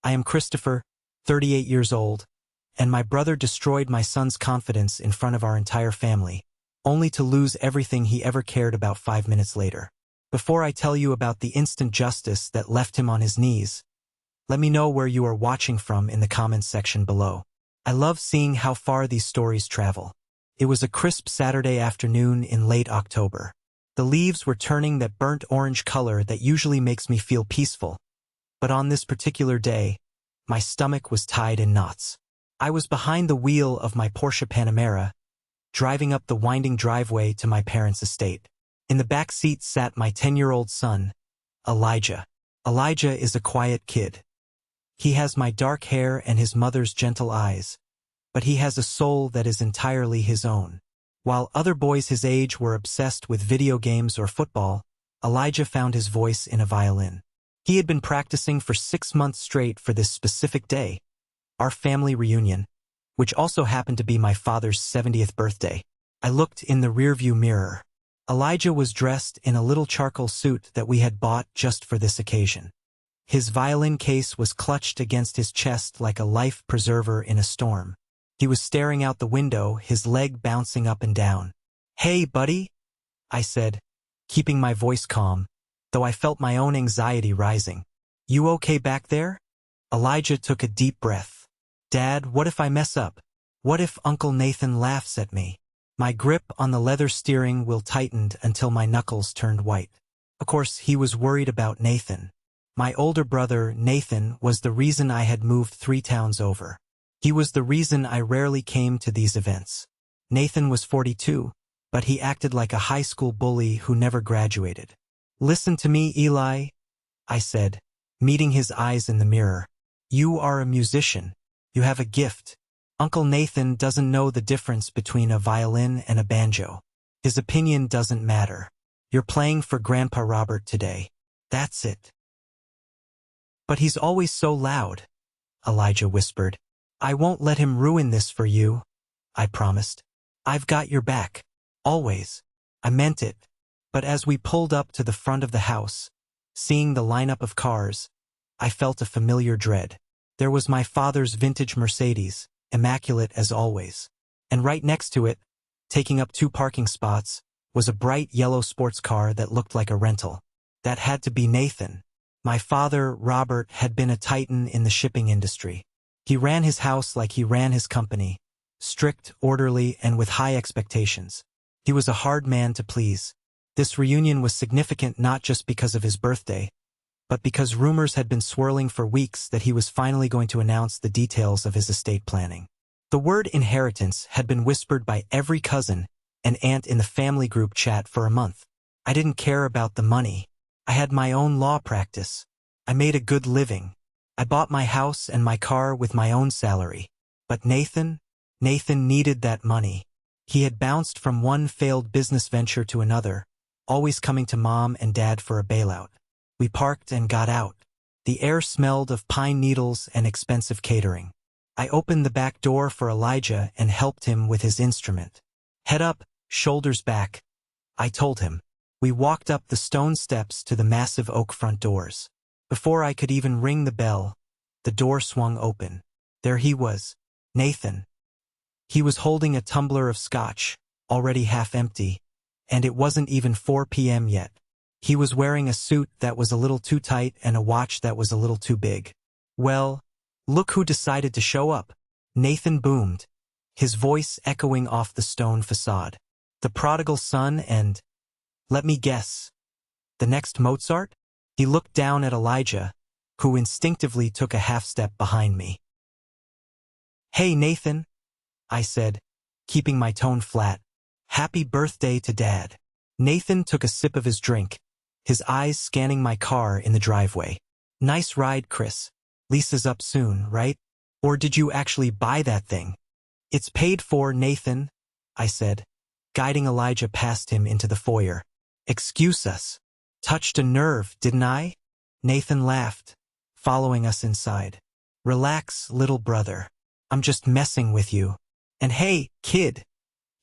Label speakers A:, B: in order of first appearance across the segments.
A: I am Christopher, 38 years old, and my brother destroyed my son's confidence in front of our entire family, only to lose everything he ever cared about 5 minutes later. Before I tell you about the instant justice that left him on his knees, let me know where you are watching from in the comments section below. I love seeing how far these stories travel. It was a crisp Saturday afternoon in late October. The leaves were turning that burnt orange color that usually makes me feel peaceful, but on this particular day, my stomach was tied in knots. I was behind the wheel of my Porsche Panamera, driving up the winding driveway to my parents' estate. In the back seat sat my 10-year-old son, Elijah. Elijah is a quiet kid. He has my dark hair and his mother's gentle eyes, but he has a soul that is entirely his own. While other boys his age were obsessed with video games or football, Elijah found his voice in a violin. He had been practicing for 6 months straight for this specific day, our family reunion, which also happened to be my father's 70th birthday. I looked in the rearview mirror. Elijah was dressed in a little charcoal suit that we had bought just for this occasion. His violin case was clutched against his chest like a life preserver in a storm. He was staring out the window, his leg bouncing up and down. "Hey, buddy," I said, keeping my voice calm, though I felt my own anxiety rising. "You okay back there?" Elijah took a deep breath. "Dad, what if I mess up? What if Uncle Nathan laughs at me?" My grip on the leather steering wheel tightened until my knuckles turned white. Of course, he was worried about Nathan. My older brother, Nathan, was the reason I had moved 3 towns over. He was the reason I rarely came to these events. Nathan was 42, but he acted like a high school bully who never graduated. "Listen to me, Eli," I said, meeting his eyes in the mirror. "You are a musician. You have a gift. Uncle Nathan doesn't know the difference between a violin and a banjo. His opinion doesn't matter. You're playing for Grandpa Robert today. That's it." "But he's always so loud," Elijah whispered. "I won't let him ruin this for you," I promised. "I've got your back. Always." I meant it. But as we pulled up to the front of the house, seeing the lineup of cars, I felt a familiar dread. There was my father's vintage Mercedes, immaculate as always. And right next to it, taking up 2 parking spots, was a bright yellow sports car that looked like a rental. That had to be Nathan. My father, Robert, had been a titan in the shipping industry. He ran his house like he ran his company, strict, orderly, and with high expectations. He was a hard man to please. This reunion was significant not just because of his birthday, but because rumors had been swirling for weeks that he was finally going to announce the details of his estate planning. The word inheritance had been whispered by every cousin and aunt in the family group chat for a month. I didn't care about the money. I had my own law practice. I made a good living. I bought my house and my car with my own salary. But Nathan needed that money. He had bounced from one failed business venture to another, always coming to Mom and Dad for a bailout. We parked and got out. The air smelled of pine needles and expensive catering. I opened the back door for Elijah and helped him with his instrument. "Head up, shoulders back," I told him. We walked up the stone steps to the massive oak front doors. Before I could even ring the bell, the door swung open. There he was, Nathan. He was holding a tumbler of scotch, already half empty, and it wasn't even 4 p.m. yet. He was wearing a suit that was a little too tight and a watch that was a little too big. "Well, look who decided to show up," Nathan boomed, his voice echoing off the stone facade. "The prodigal son and, let me guess, the next Mozart?" He looked down at Elijah, who instinctively took a half-step behind me. "Hey, Nathan," I said, keeping my tone flat. "Happy birthday to Dad." Nathan took a sip of his drink, his eyes scanning my car in the driveway. "Nice ride, Chris. Lease up soon, right? Or did you actually buy that thing?" "It's paid for, Nathan," I said, guiding Elijah past him into the foyer. "Excuse us. Touched a nerve, didn't I?" Nathan laughed, following us inside. "Relax, little brother. I'm just messing with you. And hey, kid,"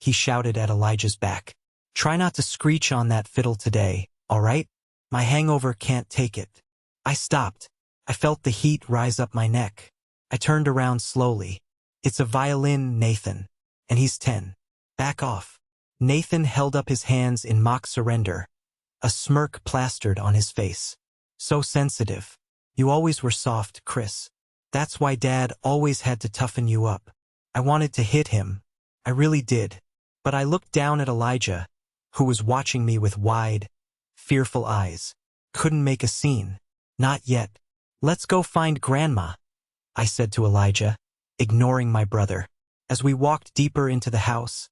A: he shouted at Elijah's back. "Try not to screech on that fiddle today, all right? My hangover can't take it." I stopped. I felt the heat rise up my neck. I turned around slowly. It's a Violin, Nathan. And he's 10. Back off. Nathan held up his hands in mock surrender, a smirk plastered on his face. So sensitive. You always were soft, Chris. That's why Dad always had to toughen you up. I wanted to hit him. I really did. But I looked down at Elijah, who was watching me with wide, fearful eyes. Couldn't make a scene. Not yet. Let's go find Grandma, I said to Elijah, ignoring my brother. As we walked deeper into the house,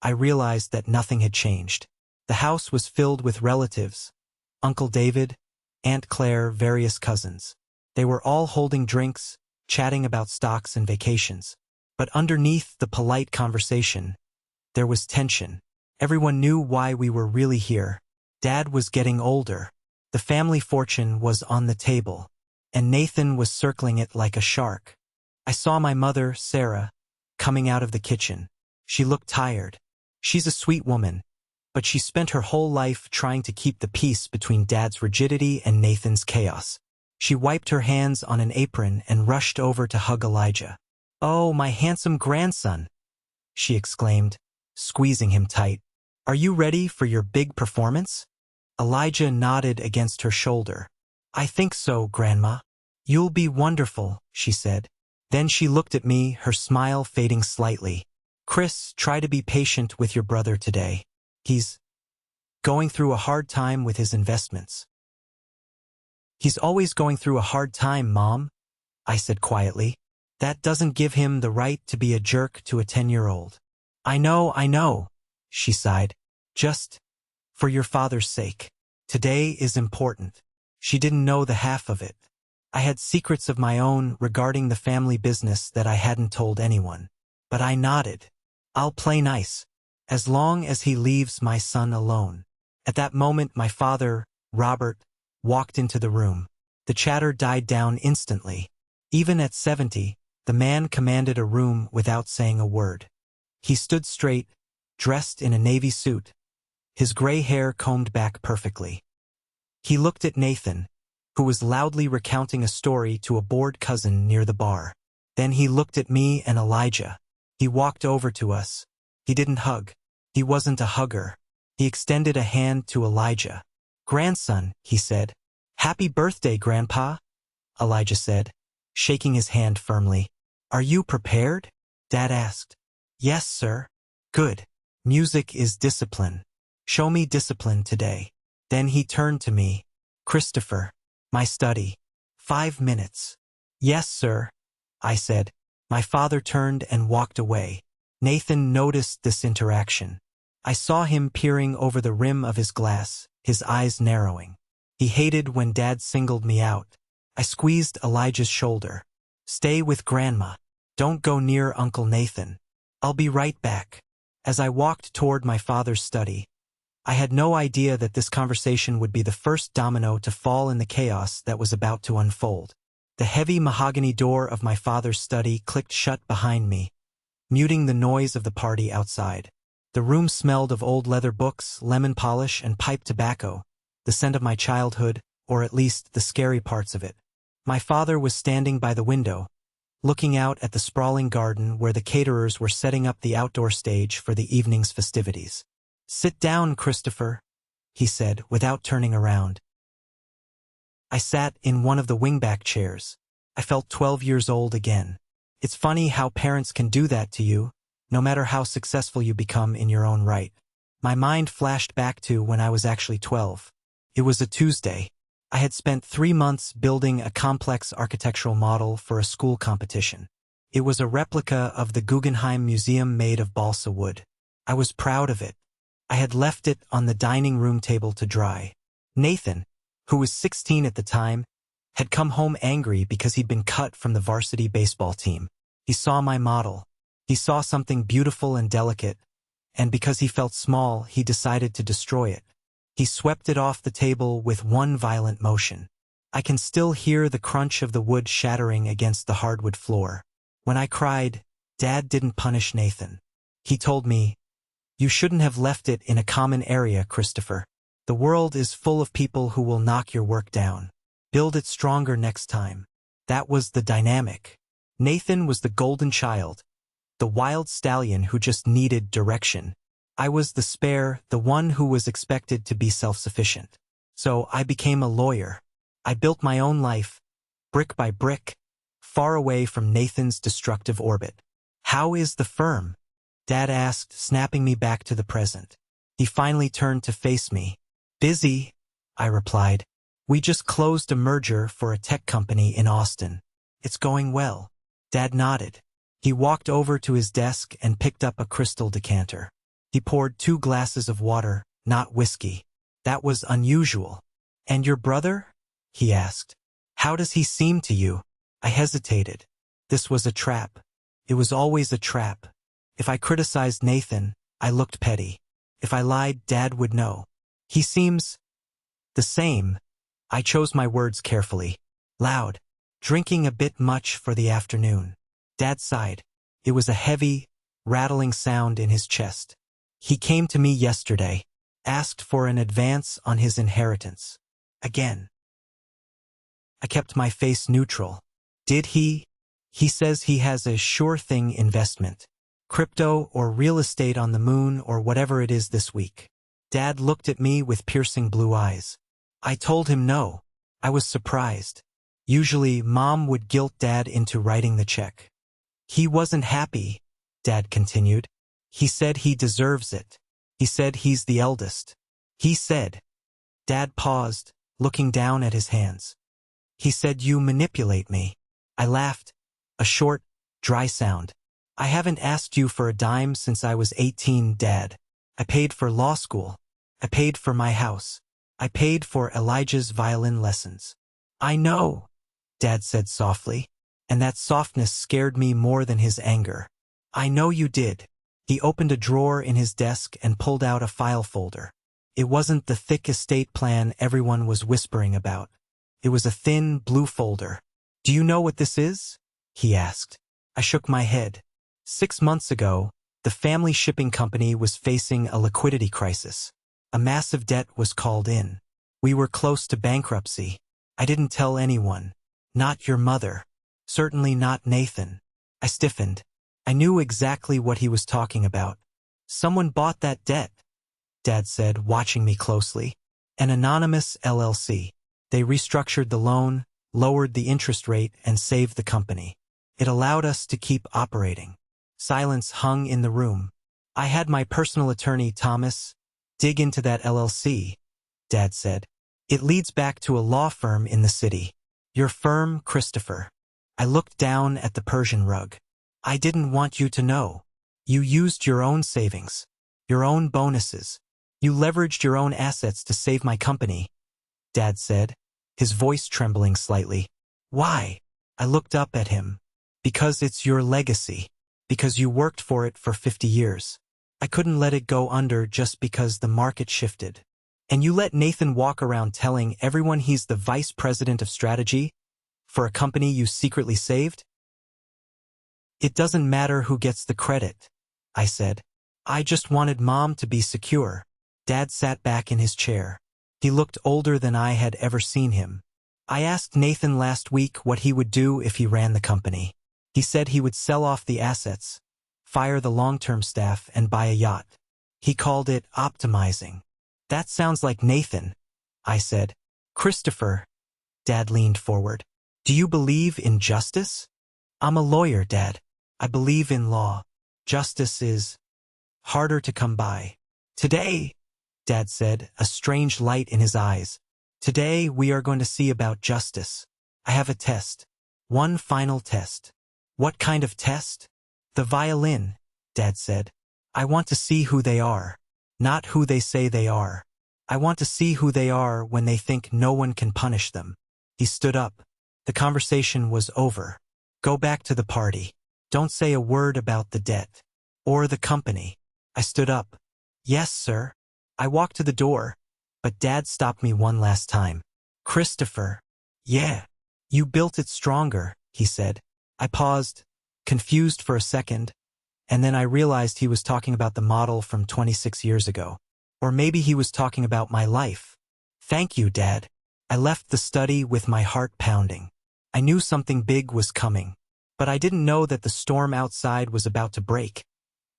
A: I realized that nothing had changed. The house was filled with relatives, Uncle David, Aunt Claire, various cousins. They were all holding drinks, chatting about stocks and vacations. But underneath the polite conversation, there was tension. Everyone knew why we were really here. Dad was getting older. The family fortune was on the table, and Nathan was circling it like a shark. I saw my mother, Sarah, coming out of the kitchen. She looked tired. She's a sweet woman, but she spent her whole life trying to keep the peace between Dad's rigidity and Nathan's chaos. She wiped her hands on an apron and rushed over to hug Elijah. "Oh, my handsome grandson," she exclaimed, squeezing him tight. "Are you ready for your big performance?" Elijah nodded against her shoulder. "I think so, Grandma." "You'll be wonderful," she said. Then she looked at me, her smile fading slightly. "Chris, try to be patient with your brother today. He's going through a hard time with his investments." "He's always going through a hard time, Mom," I said quietly. "That doesn't give him the right to be a jerk to a 10-year-old. I know, she sighed. "Just for your father's sake. Today is important." She didn't know the half of it. I had secrets of my own regarding the family business that I hadn't told anyone. But I nodded. "I'll play nice, as long as he leaves my son alone." At that moment, my father, Robert, walked into the room. The chatter died down instantly. Even at 70, the man commanded a room without saying a word. He stood straight, dressed in a navy suit, his gray hair combed back perfectly. He looked at Nathan, who was loudly recounting a story to a bored cousin near the bar. Then he looked at me and Elijah. He walked over to us. He didn't hug. He wasn't a hugger. He extended a hand to Elijah. "Grandson," he said. "Happy birthday, Grandpa," Elijah said, shaking his hand firmly. "Are you prepared?" Dad asked. "Yes, sir." "Good. Music is discipline. Show me discipline today." Then he turned to me. "Christopher, my study. 5 minutes." "Yes, sir," I said. My father turned and walked away. Nathan noticed this interaction. I saw him peering over the rim of his glass, his eyes narrowing. He hated when Dad singled me out. I squeezed Elijah's shoulder. "Stay with Grandma. Don't go near Uncle Nathan. I'll be right back." As I walked toward my father's study, I had no idea that this conversation would be the first domino to fall in the chaos that was about to unfold. The heavy mahogany door of my father's study clicked shut behind me, muting the noise of the party outside. The room smelled of old leather books, lemon polish, and pipe tobacco, the scent of my childhood, or at least the scary parts of it. My father was standing by the window, looking out at the sprawling garden where the caterers were setting up the outdoor stage for the evening's festivities. "Sit down, Christopher," he said, without turning around. I sat in one of the wingback chairs. I felt 12 years old again. It's funny how parents can do that to you, no matter how successful you become in your own right. My mind flashed back to when I was actually 12. It was a Tuesday. I had spent 3 months building a complex architectural model for a school competition. It was a replica of the Guggenheim Museum made of balsa wood. I was proud of it. I had left it on the dining room table to dry. Nathan, who was 16 at the time, had come home angry because he'd been cut from the varsity baseball team. He saw my model. He saw something beautiful and delicate, and because he felt small, he decided to destroy it. He swept it off the table with one violent motion. I can still hear the crunch of the wood shattering against the hardwood floor. When I cried, Dad didn't punish Nathan. He told me, "You shouldn't have left it in a common area, Christopher. The world is full of people who will knock your work down. Build it stronger next time. That was the dynamic. Nathan was the golden child, the wild stallion who just needed direction. I was the spare, the one who was expected to be self-sufficient. So I became a lawyer. I built my own life, brick by brick, far away from Nathan's destructive orbit. How is the firm? Dad asked, snapping me back to the present. He finally turned to face me. Busy, I replied. We just closed a merger for a tech company in Austin. It's going well. Dad nodded. He walked over to his desk and picked up a crystal decanter. He poured 2 glasses of water, not whiskey. That was unusual. And your brother? He asked. How does he seem to you? I hesitated. This was a trap. It was always a trap. If I criticized Nathan, I looked petty. If I lied, Dad would know. He seems the same. I chose my words carefully. Loud. Drinking a bit much for the afternoon. Dad sighed. It was a heavy, rattling sound in his chest. He came to me yesterday, asked for an advance on his inheritance. Again. I kept my face neutral. Did he? He says he has a sure-thing investment. Crypto or real estate on the moon or whatever it is this week. Dad looked at me with piercing blue eyes. I told him no. I was surprised. Usually, Mom would guilt Dad into writing the check. He wasn't happy, Dad continued. He said he deserves it. He said he's the eldest. He said. Dad paused, looking down at his hands. He said you manipulate me. I laughed. A short, dry sound. I haven't asked you for a dime since I was 18, Dad. I paid for law school. I paid for my house. I paid for Elijah's violin lessons. I know, Dad said softly, and that softness scared me more than his anger. I know you did. He opened a drawer in his desk and pulled out a file folder. It wasn't the thick estate plan everyone was whispering about. It was a thin, blue folder. Do you know what this is? He asked. I shook my head. 6 months ago, the family shipping company was facing a liquidity crisis. A massive debt was called in. We were close to bankruptcy. I didn't tell anyone. Not your mother. Certainly not Nathan. I stiffened. I knew exactly what he was talking about. Someone bought that debt, Dad said, watching me closely. An anonymous LLC. They restructured the loan, lowered the interest rate, and saved the company. It allowed us to keep operating. Silence hung in the room. I had my personal attorney, Thomas, dig into that LLC, Dad said. It leads back to a law firm in the city. Your firm, Christopher. I looked down at the Persian rug. I didn't want you to know. You used your own savings, your own bonuses. You leveraged your own assets to save my company, Dad said, his voice trembling slightly. Why? I looked up at him. Because it's your legacy. Because you worked for it for 50 years. I couldn't let it go under just because the market shifted. And you let Nathan walk around telling everyone he's the vice president of strategy for a company you secretly saved? It doesn't matter who gets the credit, I said. I just wanted Mom to be secure. Dad sat back in his chair. He looked older than I had ever seen him. I asked Nathan last week what he would do if he ran the company. He said he would sell off the assets, fire the long-term staff, and buy a yacht. He called it optimizing. That sounds like Nathan, I said. Christopher, Dad leaned forward. Do you believe in justice? I'm a lawyer, Dad. I believe in law. Justice is harder to come by. Today, Dad said, a strange light in his eyes. Today we are going to see about justice. I have a test. One final test. What kind of test? The violin, Dad said. I want to see who they are, not who they say they are. I want to see who they are when they think no one can punish them. He stood up. The conversation was over. Go back to the party. Don't say a word about the debt. Or the company. I stood up. Yes, sir. I walked to the door, but Dad stopped me one last time. Christopher. Yeah. You built it stronger, he said. I paused, confused for a second, and then I realized he was talking about the model from 26 years ago. Or maybe he was talking about my life. Thank you, Dad. I left the study with my heart pounding. I knew something big was coming, but I didn't know that the storm outside was about to break,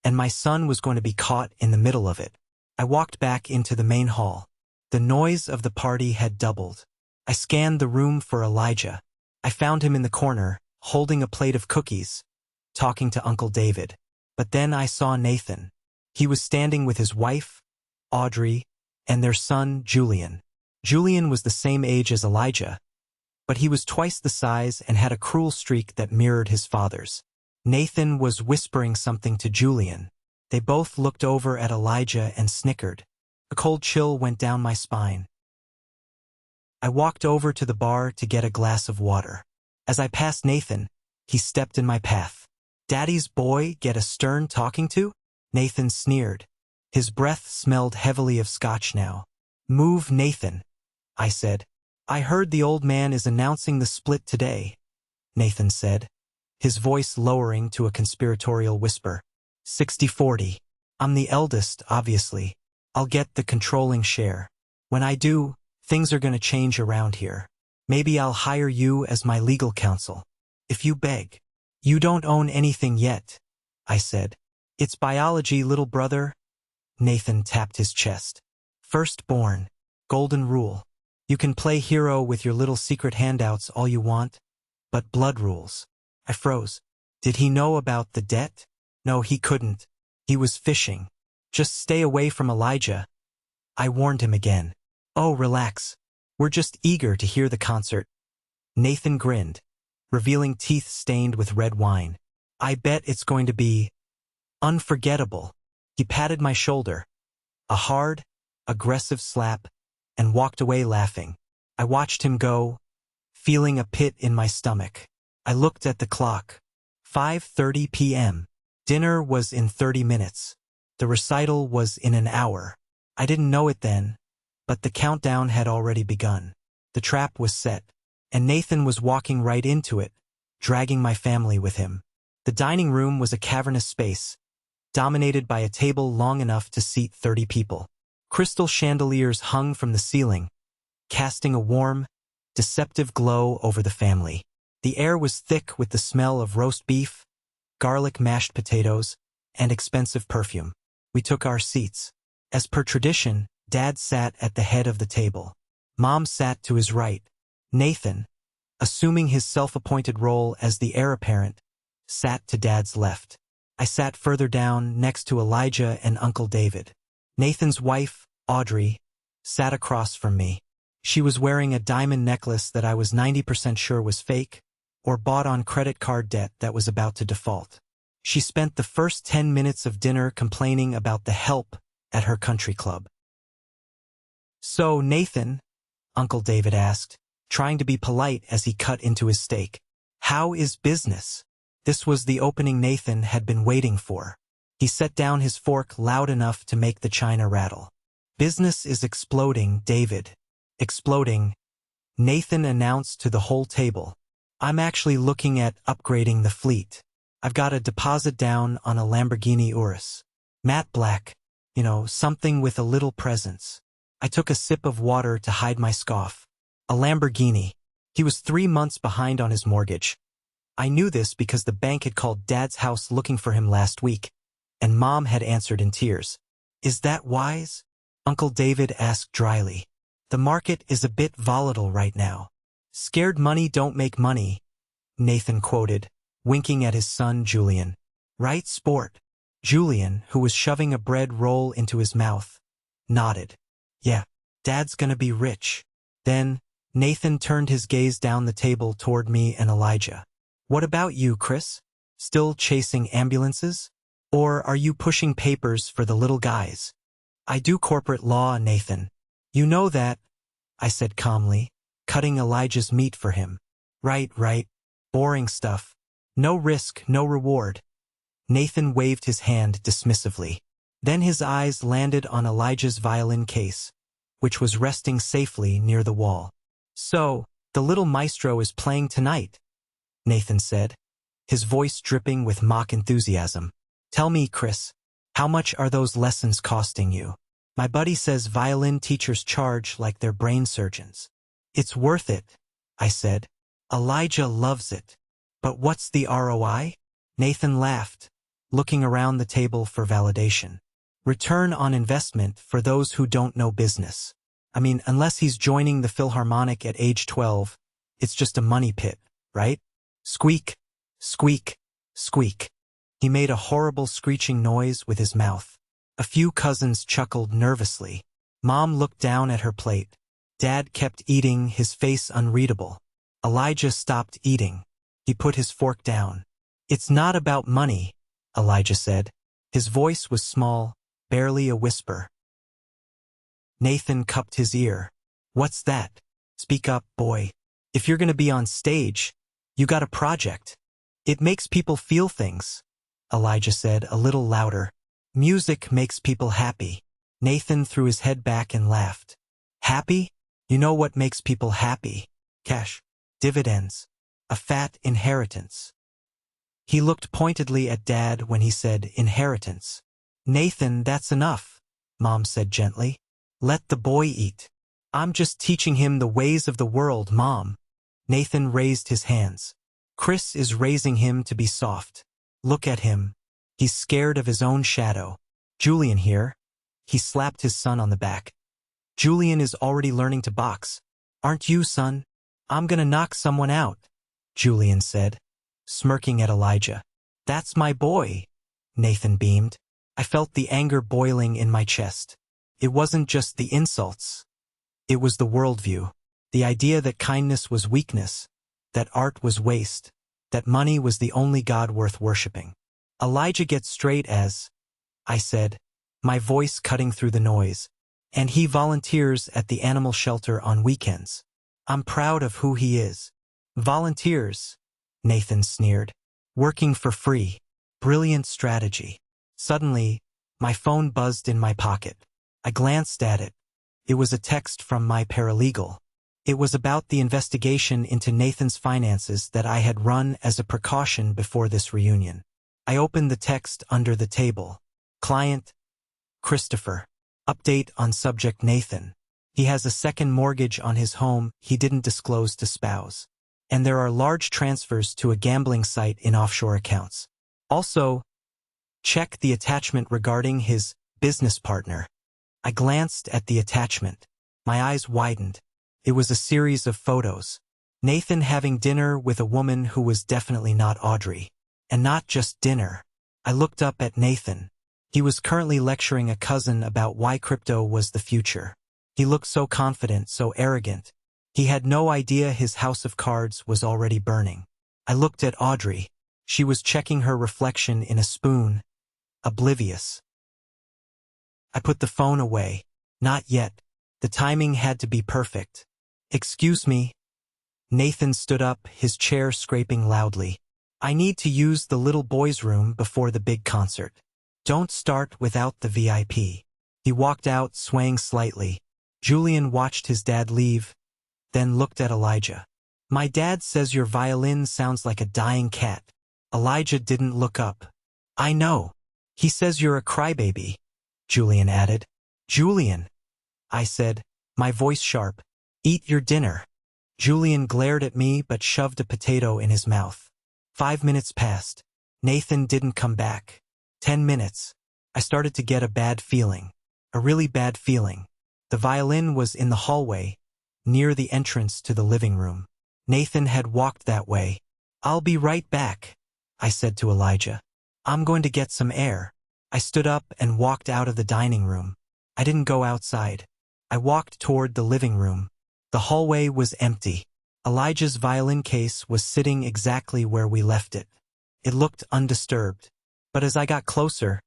A: and my son was going to be caught in the middle of it. I walked back into the main hall. The noise of the party had doubled. I scanned the room for Elijah. I found him in the corner, holding a plate of cookies, talking to Uncle David. But then I saw Nathan. He was standing with his wife, Audrey, and their son, Julian. Julian was the same age as Elijah, but he was twice the size and had a cruel streak that mirrored his father's. Nathan was whispering something to Julian. They both looked over at Elijah and snickered. A cold chill went down my spine. I walked over to the bar to get a glass of water. As I passed Nathan, he stepped in my path. "Daddy's boy get a stern talking to?" Nathan sneered. His breath smelled heavily of scotch now. "Move, Nathan," I said. "I heard the old man is announcing the split today," Nathan said, his voice lowering to a conspiratorial whisper. 60-40. I'm the eldest, obviously. I'll get the controlling share. When I do, things are going to change around here. Maybe I'll hire you as my legal counsel. If you beg. "You don't own anything yet," I said. "It's biology, little brother." Nathan tapped his chest. "Firstborn. Golden rule. You can play hero with your little secret handouts all you want, but blood rules." I froze. Did he know about the debt? No, he couldn't. He was fishing. "Just stay away from Elijah," I warned him again. "Oh, relax. We're just eager to hear the concert." Nathan grinned, revealing teeth stained with red wine. "I bet it's going to be unforgettable." He patted my shoulder. A hard, aggressive slap, and walked away laughing. I watched him go, feeling a pit in my stomach. I looked at the clock. 5:30 p.m. Dinner was in 30 minutes. The recital was in an hour. I didn't know it then, but the countdown had already begun. The trap was set, and Nathan was walking right into it, dragging my family with him. The dining room was a cavernous space, dominated by a table long enough to seat 30 people. Crystal chandeliers hung from the ceiling, casting a warm, deceptive glow over the family. The air was thick with the smell of roast beef, garlic mashed potatoes, and expensive perfume. We took our seats. As per tradition, Dad sat at the head of the table. Mom sat to his right. Nathan, assuming his self-appointed role as the heir apparent, sat to Dad's left. I sat further down next to Elijah and Uncle David. Nathan's wife, Audrey, sat across from me. She was wearing a diamond necklace that I was 90% sure was fake, or bought on credit card debt that was about to default. She spent the first 10 minutes of dinner complaining about the help at her country club. "So, Nathan," Uncle David asked, trying to be polite as he cut into his steak, "how is business?" This was the opening Nathan had been waiting for. He set down his fork loud enough to make the china rattle. "Business is exploding, David." "Exploding," Nathan announced to the whole table. "I'm actually looking at upgrading the fleet. I've got a deposit down on a Lamborghini Urus. Matte black, something with a little presence." I took a sip of water to hide my scoff. A Lamborghini. He was 3 months behind on his mortgage. I knew this because the bank had called Dad's house looking for him last week, and Mom had answered in tears. "Is that wise?" Uncle David asked dryly. "The market is a bit volatile right now." "Scared money don't make money," Nathan quoted, winking at his son Julian. "Right, sport?" Julian, who was shoving a bread roll into his mouth, nodded. "Yeah, Dad's gonna be rich." Then, Nathan turned his gaze down the table toward me and Elijah. "What about you, Chris? Still chasing ambulances? Or are you pushing papers for the little guys?" "I do corporate law, Nathan. You know that," I said calmly, cutting Elijah's meat for him. Right. Boring stuff. No risk, no reward." Nathan waved his hand dismissively. Then his eyes landed on Elijah's violin case, which was resting safely near the wall. "So, the little maestro is playing tonight," Nathan said, his voice dripping with mock enthusiasm. "Tell me, Chris, how much are those lessons costing you? My buddy says violin teachers charge like they're brain surgeons." It's worth it, I said. Elijah loves it. But what's the ROI? Nathan laughed, looking around the table for validation. Return on investment for those who don't know business. I mean, unless he's joining the Philharmonic at age 12, it's just a money pit, right? Squeak, squeak, squeak. He made a horrible screeching noise with his mouth. A few cousins chuckled nervously. Mom looked down at her plate. Dad kept eating, his face unreadable. Elijah stopped eating. He put his fork down. It's not about money, Elijah said. His voice was small, barely a whisper. Nathan cupped his ear. What's that? Speak up, boy. If you're gonna be on stage, you got a project. It makes people feel things, Elijah said a little louder. Music makes people happy. Nathan threw his head back and laughed. Happy? You know what makes people happy? Cash. Dividends. A fat inheritance. He looked pointedly at Dad when he said inheritance. Nathan, that's enough, Mom said gently. Let the boy eat. I'm just teaching him the ways of the world, Mom. Nathan raised his hands. Chris is raising him to be soft. Look at him. He's scared of his own shadow. Julian here. He slapped his son on the back. Julian is already learning to box. Aren't you, son? I'm gonna knock someone out, Julian said, smirking at Elijah. That's my boy, Nathan beamed. I felt the anger boiling in my chest. It wasn't just the insults. It was the worldview. The idea that kindness was weakness, that art was waste, that money was the only God worth worshipping. Elijah gets straight as, I said, my voice cutting through the noise, and he volunteers at the animal shelter on weekends. I'm proud of who he is. Volunteers, Nathan sneered. Working for free. Brilliant strategy. Suddenly, my phone buzzed in my pocket. I glanced at it. It was a text from my paralegal. It was about the investigation into Nathan's finances that I had run as a precaution before this reunion. I opened the text under the table. Client, Christopher. Update on subject Nathan. He has a second mortgage on his home he didn't disclose to spouse. And there are large transfers to a gambling site in offshore accounts. Also, check the attachment regarding his business partner. I glanced at the attachment. My eyes widened. It was a series of photos. Nathan having dinner with a woman who was definitely not Audrey. And not just dinner. I looked up at Nathan. He was currently lecturing a cousin about why crypto was the future. He looked so confident, so arrogant. He had no idea his house of cards was already burning. I looked at Audrey. She was checking her reflection in a spoon, oblivious. I put the phone away. Not yet. The timing had to be perfect. Excuse me. Nathan stood up, his chair scraping loudly. I need to use the little boy's room before the big concert. Don't start without the VIP. He walked out, swaying slightly. Julian watched his dad leave, then looked at Elijah. My dad says your violin sounds like a dying cat. Elijah didn't look up. I know. He says you're a crybaby, Julian added. Julian, I said, my voice sharp. Eat your dinner. Julian glared at me but shoved a potato in his mouth. 5 minutes passed. Nathan didn't come back. 10 minutes. I started to get a bad feeling. A really bad feeling. The violin was in the hallway, near the entrance to the living room. Nathan had walked that way. I'll be right back, I said to Elijah. I'm going to get some air. I stood up and walked out of the dining room. I didn't go outside. I walked toward the living room. The hallway was empty. Elijah's violin case was sitting exactly where we left it. It looked undisturbed. But as I got closer,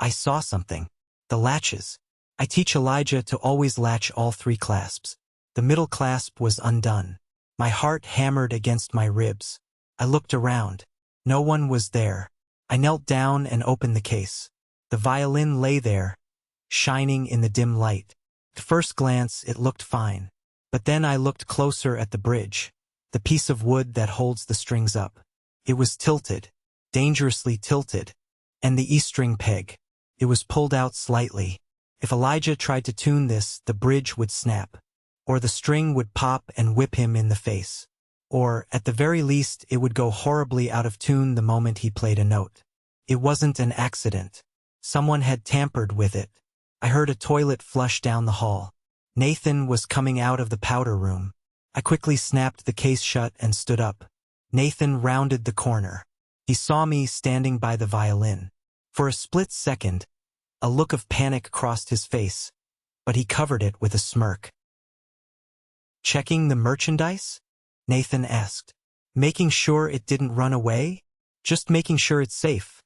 A: I saw something. The latches. I teach Elijah to always latch all 3 clasps. The middle clasp was undone. My heart hammered against my ribs. I looked around. No one was there. I knelt down and opened the case. The violin lay there, shining in the dim light. At first glance, it looked fine. But then I looked closer at the bridge, the piece of wood that holds the strings up. It was tilted, dangerously tilted, and the E-string peg. It was pulled out slightly. If Elijah tried to tune this, the bridge would snap. or the string would pop and whip him in the face. Or, at the very least, it would go horribly out of tune the moment he played a note. It wasn't an accident. Someone had tampered with it. I heard a toilet flush down the hall. Nathan was coming out of the powder room. I quickly snapped the case shut and stood up. Nathan rounded the corner. He saw me standing by the violin. For a split second, a look of panic crossed his face, but he covered it with a smirk. "Checking the merchandise?" Nathan asked. "Making sure it didn't run away?" "Just making sure it's safe,"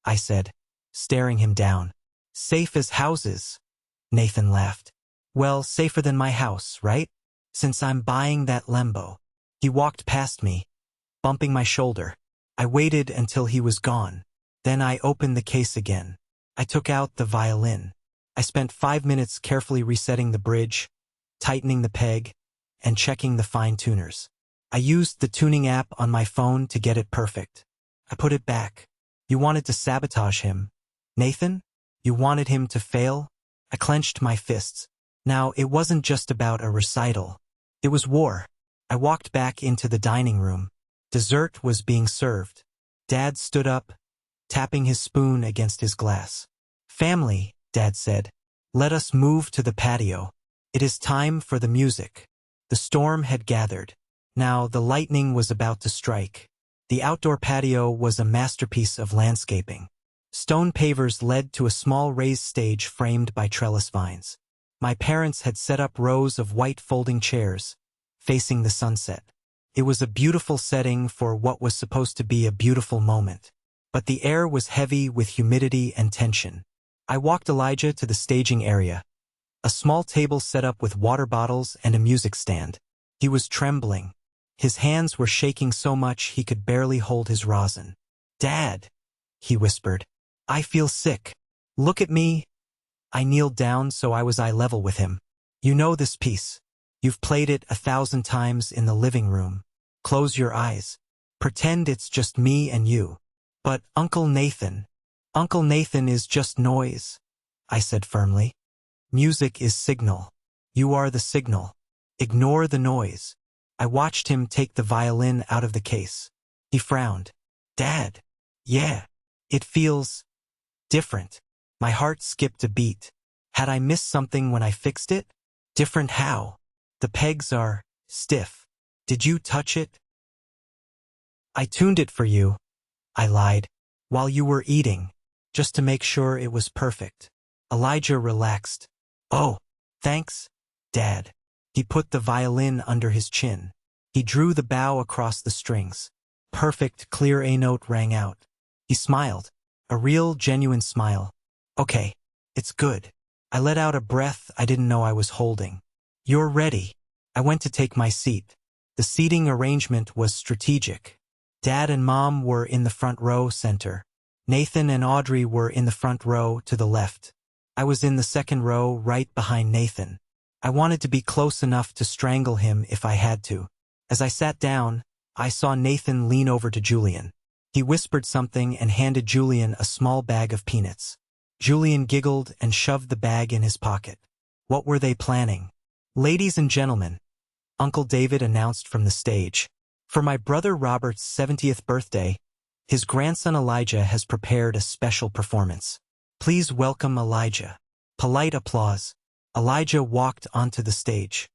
A: I said, staring him down. "Safe as houses," Nathan laughed. "Well, safer than my house, right? Since I'm buying that Lambo." He walked past me, bumping my shoulder. I waited until he was gone. Then I opened the case again. I took out the violin. I spent 5 minutes carefully resetting the bridge, tightening the peg, and checking the fine-tuners. I used the tuning app on my phone to get it perfect. I put it back. "You wanted to sabotage him, Nathan? You wanted him to fail?" I clenched my fists. Now, it wasn't just about a recital. It was war. I walked back into the dining room. Dessert was being served. Dad stood up, tapping his spoon against his glass. "Family," Dad said. "Let us move to the patio. It is time for the music." The storm had gathered. Now the lightning was about to strike. The outdoor patio was a masterpiece of landscaping. Stone pavers led to a small raised stage framed by trellis vines. My parents had set up rows of white folding chairs, facing the sunset. It was a beautiful setting for what was supposed to be a beautiful moment. But the air was heavy with humidity and tension. I walked Elijah to the staging area. A small table set up with water bottles and a music stand. He was trembling. His hands were shaking so much he could barely hold his rosin. "Dad," he whispered, "I feel sick. Look at me." I kneeled down so I was eye level with him. "You know this piece. You've played it 1,000 times in the living room. Close your eyes. Pretend it's just me and you." "But Uncle Nathan is just noise," I said firmly. "Music is signal. You are the signal. Ignore the noise." I watched him take the violin out of the case. He frowned. "Dad, yeah, it feels different." My heart skipped a beat. Had I missed something when I fixed it? Different how? "The pegs are stiff. Did you touch it?" "I tuned it for you," I lied, "while you were eating, just to make sure it was perfect." Elijah relaxed. "Oh, thanks, Dad." He put the violin under his chin. He drew the bow across the strings. Perfect, clear A note rang out. He smiled, a real, genuine smile. "Okay, it's good." I let out a breath I didn't know I was holding. "You're ready." I went to take my seat. The seating arrangement was strategic. Dad and Mom were in the front row center. Nathan and Audrey were in the front row to the left. I was in the second row right behind Nathan. I wanted to be close enough to strangle him if I had to. As I sat down, I saw Nathan lean over to Julian. He whispered something and handed Julian a small bag of peanuts. Julian giggled and shoved the bag in his pocket. What were they planning? "Ladies and gentlemen," Uncle David announced from the stage, "for my brother Robert's 70th birthday, his grandson Elijah has prepared a special performance. Please welcome Elijah." Polite applause. Elijah walked onto the stage.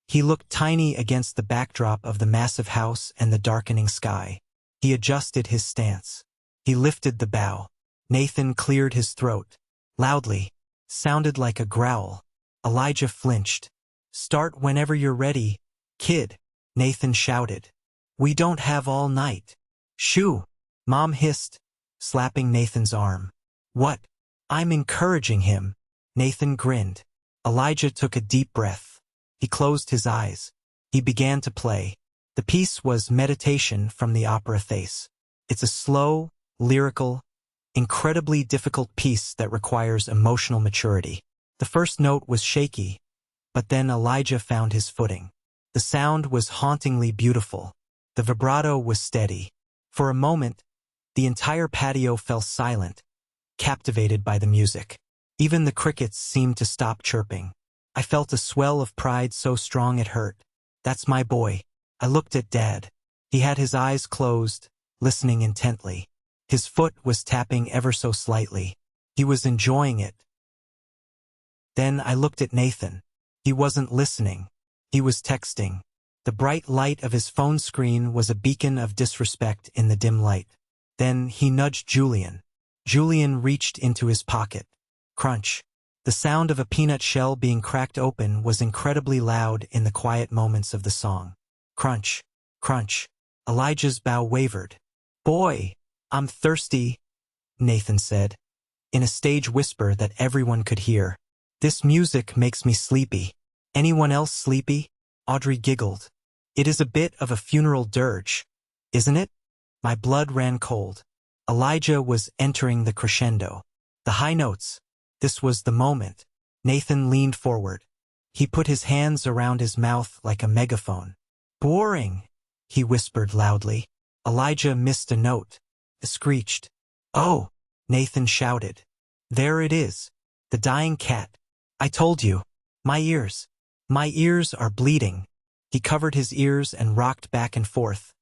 A: He looked tiny against the backdrop of the massive house and the darkening sky. He adjusted his stance. He lifted the bow. Nathan cleared his throat. Loudly. Sounded like a growl. Elijah flinched. "Start whenever you're ready, kid," Nathan shouted. "We don't have all night." "Shoo," Mom hissed, slapping Nathan's arm. "What? I'm encouraging him." Nathan grinned. Elijah took a deep breath. He closed his eyes. He began to play. The piece was Meditation from the opera Thais. It's a slow, lyrical, incredibly difficult piece that requires emotional maturity. The first note was shaky, but then Elijah found his footing. The sound was hauntingly beautiful. The vibrato was steady. For a moment, the entire patio fell silent, captivated by the music. Even the crickets seemed to stop chirping. I felt a swell of pride so strong it hurt. That's my boy. I looked at Dad. He had his eyes closed, listening intently. His foot was tapping ever so slightly. He was enjoying it. Then I looked at Nathan. He wasn't listening. He was texting. The bright light of his phone screen was a beacon of disrespect in the dim light. Then he nudged Julian. Julian reached into his pocket. Crunch. The sound of a peanut shell being cracked open was incredibly loud in the quiet moments of the song. Crunch. Crunch. Elijah's bow wavered. Boy, I'm thirsty, Nathan said, in a stage whisper that everyone could hear. This music makes me sleepy. Anyone else sleepy? Audrey giggled. It is a bit of a funeral dirge, isn't it? My blood ran cold. Elijah was entering the crescendo. The high notes. This was the moment. Nathan leaned forward. He put his hands around his mouth like a megaphone. Boring, he whispered loudly. Elijah missed a note. It screeched. Oh, Nathan shouted. There it is. The dying cat. I told you. My ears. My ears are bleeding. He covered his ears and rocked back and forth,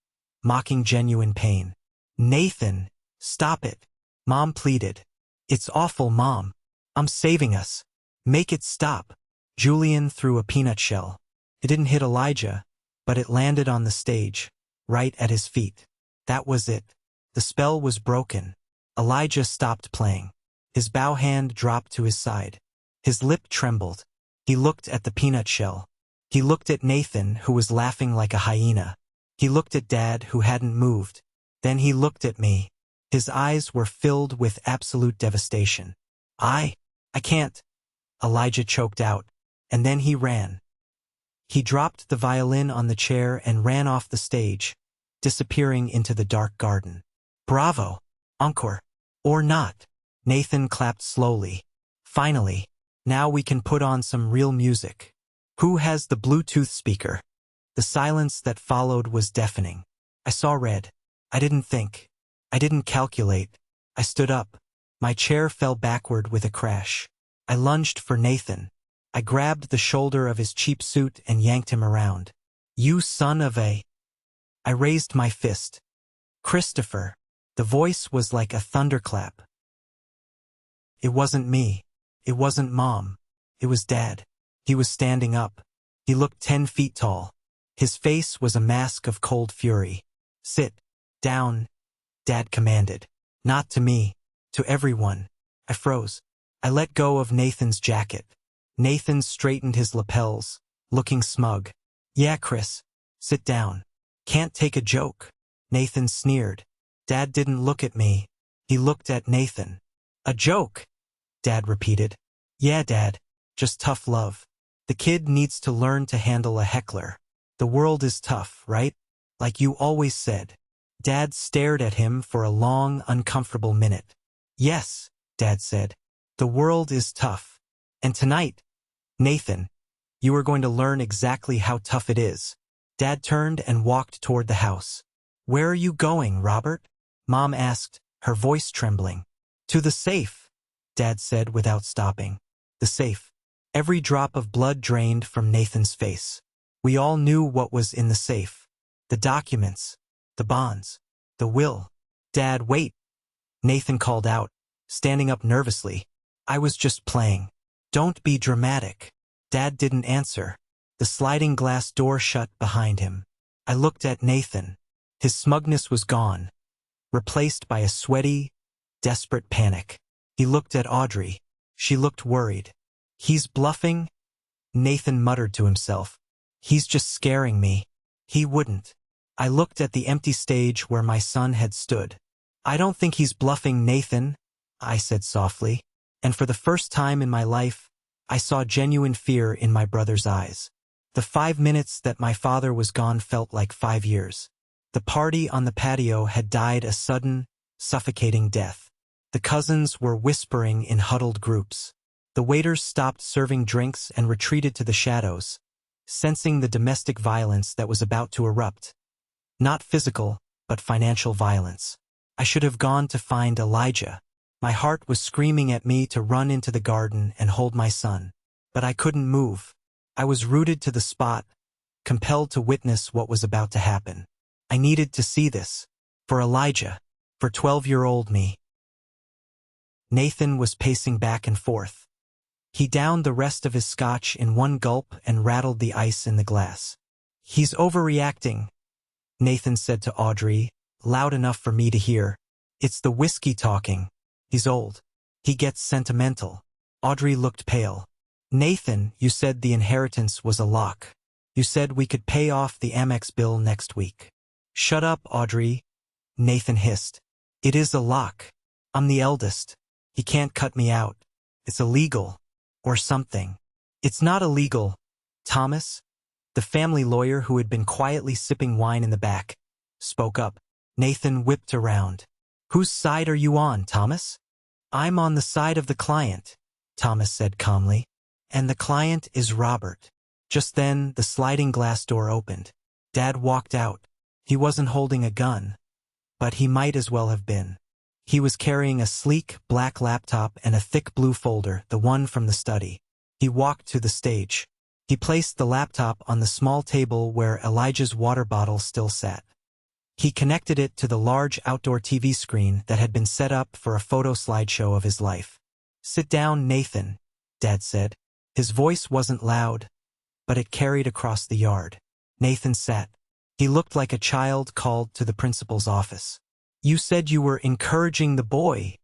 A: mocking genuine pain. Nathan, stop it. Mom pleaded. It's awful, Mom. I'm saving us. Make it stop. Julian threw a peanut shell. It didn't hit Elijah, but it landed on the stage, right at his feet. That was it. The spell was broken. Elijah stopped playing. His bow hand dropped to his side. His lip trembled. He looked at the peanut shell. He looked at Nathan, who was laughing like a hyena. He looked at Dad, who hadn't moved. Then he looked at me. His eyes were filled with absolute devastation. I can't, Elijah choked out, and then he ran. He dropped the violin on the chair and ran off the stage, disappearing into the dark garden. Bravo! Encore! Or not! Nathan clapped slowly. Finally, now we can put on some real music. Who has the Bluetooth speaker? The silence that followed was deafening. I saw red. I didn't think. I didn't calculate. I stood up. My chair fell backward with a crash. I lunged for Nathan. I grabbed the shoulder of his cheap suit and yanked him around. You son of a... I raised my fist. Christopher. The voice was like a thunderclap. It wasn't me. It wasn't Mom. It was Dad. He was standing up. He looked 10 feet tall. His face was a mask of cold fury. Sit down, Dad commanded. Not to me, to everyone. I froze. I let go of Nathan's jacket. Nathan straightened his lapels, looking smug. Yeah, Chris, sit down. Can't take a joke. Nathan sneered. Dad didn't look at me. He looked at Nathan. A joke, Dad repeated. Yeah, Dad, just tough love. The kid needs to learn to handle a heckler. The world is tough, right? Like you always said. Dad stared at him for a long, uncomfortable minute. Yes, Dad said. The world is tough. And tonight, Nathan, you are going to learn exactly how tough it is. Dad turned and walked toward the house. Where are you going, Robert? Mom asked, her voice trembling. To the safe, Dad said without stopping. The safe. Every drop of blood drained from Nathan's face. We all knew what was in the safe. The documents, the bonds, the will. Dad, wait. Nathan called out, standing up nervously. I was just playing. Don't be dramatic. Dad didn't answer. The sliding glass door shut behind him. I looked at Nathan. His smugness was gone, replaced by a sweaty, desperate panic. He looked at Audrey. She looked worried. He's bluffing? Nathan muttered to himself. He's just scaring me. He wouldn't. I looked at the empty stage where my son had stood. I don't think he's bluffing, Nathan, I said softly. And for the first time in my life, I saw genuine fear in my brother's eyes. The 5 minutes that my father was gone felt like 5 years. The party on the patio had died a sudden, suffocating death. The cousins were whispering in huddled groups. The waiters stopped serving drinks and retreated to the shadows, sensing the domestic violence that was about to erupt. Not physical, but financial violence. I should have gone to find Elijah. My heart was screaming at me to run into the garden and hold my son. but I couldn't move. I was rooted to the spot, compelled to witness what was about to happen. I needed to see this. For Elijah. For 12-year-old me. Nathan was pacing back and forth. He downed the rest of his scotch in one gulp and rattled the ice in the glass. "He's overreacting," Nathan said to Audrey, loud enough for me to hear. "It's the whiskey talking. He's old. He gets sentimental." Audrey looked pale. "Nathan, you said the inheritance was a lock. You said we could pay off the Amex bill next week." "Shut up, Audrey," Nathan hissed. "It is a lock. I'm the eldest. He can't cut me out. It's illegal. Or something." "It's not illegal, Thomas." The family lawyer, who had been quietly sipping wine in the back, spoke up. Nathan whipped around. "Whose side are you on, Thomas?" "I'm on the side of the client," Thomas said calmly. "And the client is Robert." Just then, the sliding glass door opened. Dad walked out. He wasn't holding a gun, but he might as well have been. He was carrying a sleek, black laptop and a thick blue folder, the one from the study. He walked to the stage. He placed the laptop on the small table where Elijah's water bottle still sat. He connected it to the large outdoor TV screen that had been set up for a photo slideshow of his life. "Sit down, Nathan," Dad said. His voice wasn't loud, but it carried across the yard. Nathan sat. He looked like a child called to the principal's office. "You said you were encouraging the boy,"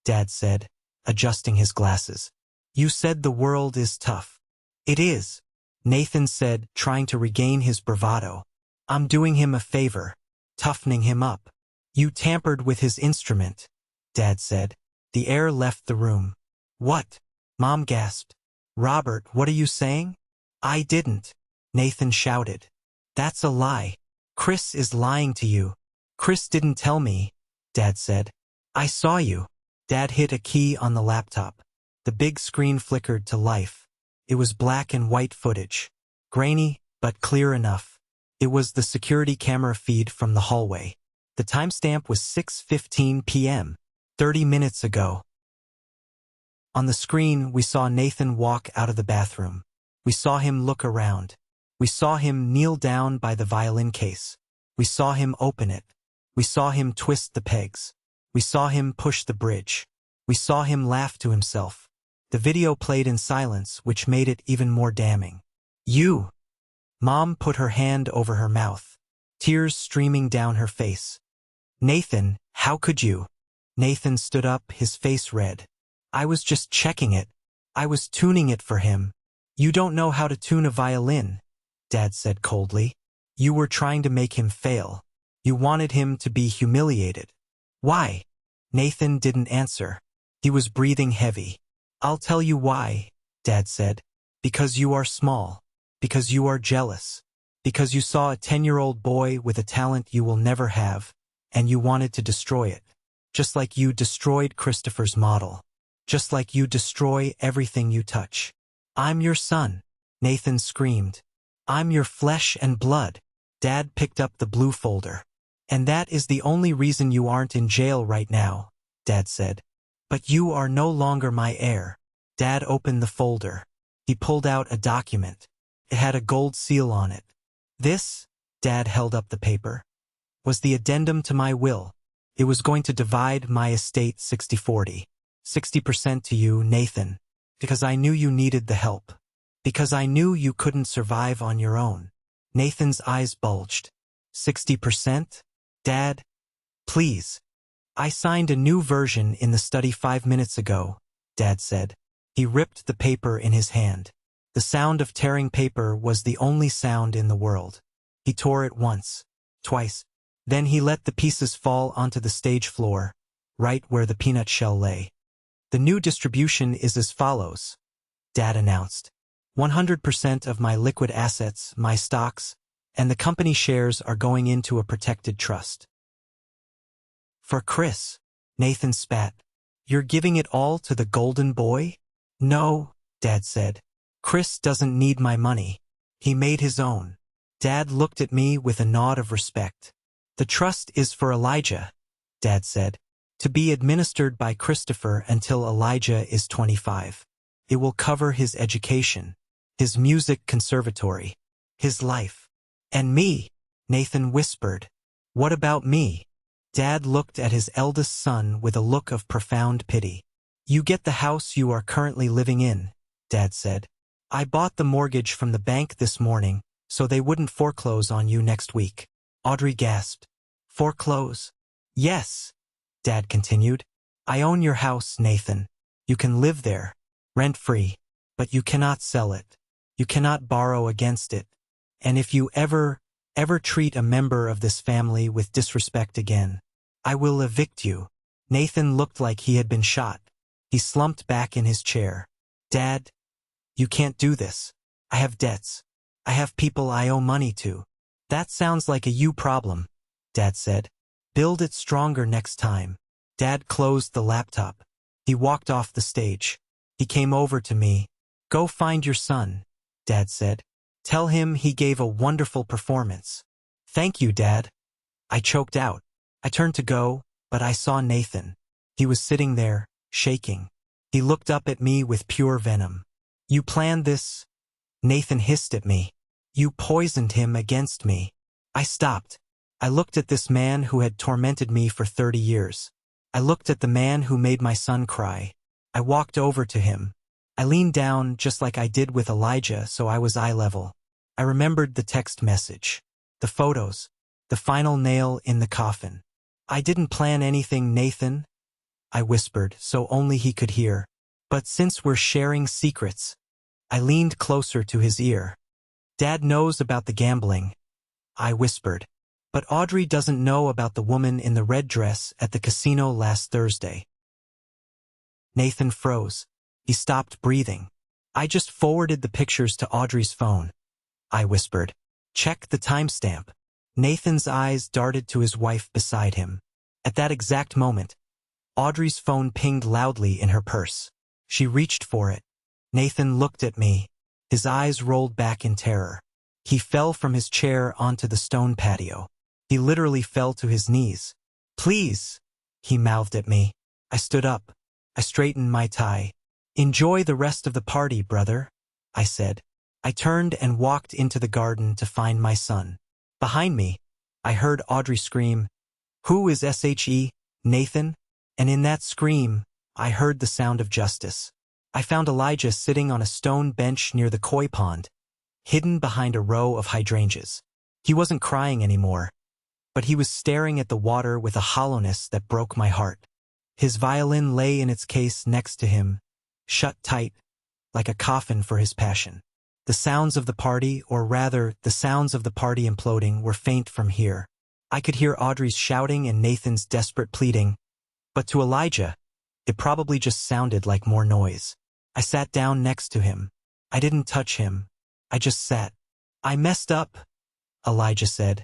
A: Dad said, adjusting his glasses. "You said the world is tough." "It is," Nathan said, trying to regain his bravado. "I'm doing him a favor, toughening him up." "You tampered with his instrument," Dad said. The air left the room. "What?" Mom gasped. "Robert, what are you saying?" "I didn't," Nathan shouted. "That's a lie. Chris is lying to you." "Chris didn't tell me," Dad said. "I saw you." Dad hit a key on the laptop. The big screen flickered to life. It was black and white footage. Grainy, but clear enough. It was the security camera feed from the hallway. The timestamp was 6:15 p.m., 30 minutes ago. On the screen, we saw Nathan walk out of the bathroom. We saw him look around. We saw him kneel down by the violin case. We saw him open it. We saw him twist the pegs. We saw him push the bridge. We saw him laugh to himself. The video played in silence, which made it even more damning. "You!" Mom put her hand over her mouth, tears streaming down her face. "Nathan, how could you?" Nathan stood up, his face red. "I was just checking it. I was tuning it for him." "You don't know how to tune a violin," Dad said coldly. "You were trying to make him fail. You wanted him to be humiliated." "Why?" Nathan didn't answer. He was breathing heavy. "I'll tell you why," Dad said. "Because you are small. Because you are jealous. Because you saw a 10-year-old boy with a talent you will never have, and you wanted to destroy it. Just like you destroyed Christopher's model. Just like you destroy everything you touch." "I'm your son," Nathan screamed. "I'm your flesh and blood." Dad picked up the blue folder. "And that is the only reason you aren't in jail right now," Dad said. "But you are no longer my heir." Dad opened the folder. He pulled out a document. It had a gold seal on it. "This," Dad held up the paper, "was the addendum to my will. It was going to divide my estate 60-40. 60% to you, Nathan, because I knew you needed the help. Because I knew you couldn't survive on your own." Nathan's eyes bulged. 60%? Dad, please. "I signed a new version in the study 5 minutes ago," Dad said. He ripped the paper in his hand. The sound of tearing paper was the only sound in the world. He tore it once, twice. Then he let the pieces fall onto the stage floor, right where the peanut shell lay. "The new distribution is as follows," Dad announced. 100% of my liquid assets, my stocks, and the company shares are going into a protected trust." "For Chris," Nathan spat. "You're giving it all to the golden boy?" "No," Dad said. "Chris doesn't need my money. He made his own." Dad looked at me with a nod of respect. "The trust is for Elijah," Dad said, "to be administered by Christopher until Elijah is 25. It will cover his education, his music conservatory, his life. And me, Nathan whispered. What about me? Dad looked at his eldest son with a look of profound pity. You get the house you are currently living in, Dad said. I bought the mortgage from the bank this morning, so they wouldn't foreclose on you next week. Audrey gasped. Foreclose? Yes, Dad continued. I own your house, Nathan. You can live there, rent-free, but you cannot sell it. You cannot borrow against it. And if you ever treat a member of this family with disrespect again, I will evict you. Nathan looked like he had been shot. He slumped back in his chair. Dad, you can't do this. I have debts. I have people I owe money to. That sounds like a you problem, Dad said. Build it stronger next time. Dad closed the laptop. He walked off the stage. He came over to me. Go find your son, Dad said. Tell him he gave a wonderful performance. Thank you, Dad. I choked out. I turned to go, but I saw Nathan. He was sitting there, shaking. He looked up at me with pure venom. You planned this? Nathan hissed at me. You poisoned him against me. I stopped. I looked at this man who had tormented me for 30 years. I looked at the man who made my son cry. I walked over to him. I leaned down just like I did with Elijah, so I was eye level. I remembered the text message, the photos, the final nail in the coffin. I didn't plan anything, Nathan, I whispered so only he could hear. But since we're sharing secrets, I leaned closer to his ear. Dad knows about the gambling, I whispered. But Audrey doesn't know about the woman in the red dress at the casino last Thursday. Nathan froze. He stopped breathing. I just forwarded the pictures to Audrey's phone, I whispered. Check the timestamp. Nathan's eyes darted to his wife beside him. At that exact moment, Audrey's phone pinged loudly in her purse. She reached for it. Nathan looked at me. His eyes rolled back in terror. He fell from his chair onto the stone patio. He literally fell to his knees. Please, he mouthed at me. I stood up. I straightened my tie. Enjoy the rest of the party, brother, I said. I turned and walked into the garden to find my son. Behind me, I heard Audrey scream, Who is SHE, Nathan? And in that scream, I heard the sound of justice. I found Elijah sitting on a stone bench near the koi pond, hidden behind a row of hydrangeas. He wasn't crying anymore, but he was staring at the water with a hollowness that broke my heart. His violin lay in its case next to him, shut tight, like a coffin for his passion. The sounds of the party, or rather, the sounds of the party imploding, were faint from here. I could hear Audrey's shouting and Nathan's desperate pleading, but to Elijah, it probably just sounded like more noise. I sat down next to him. I didn't touch him. I just sat. I messed up, Elijah said,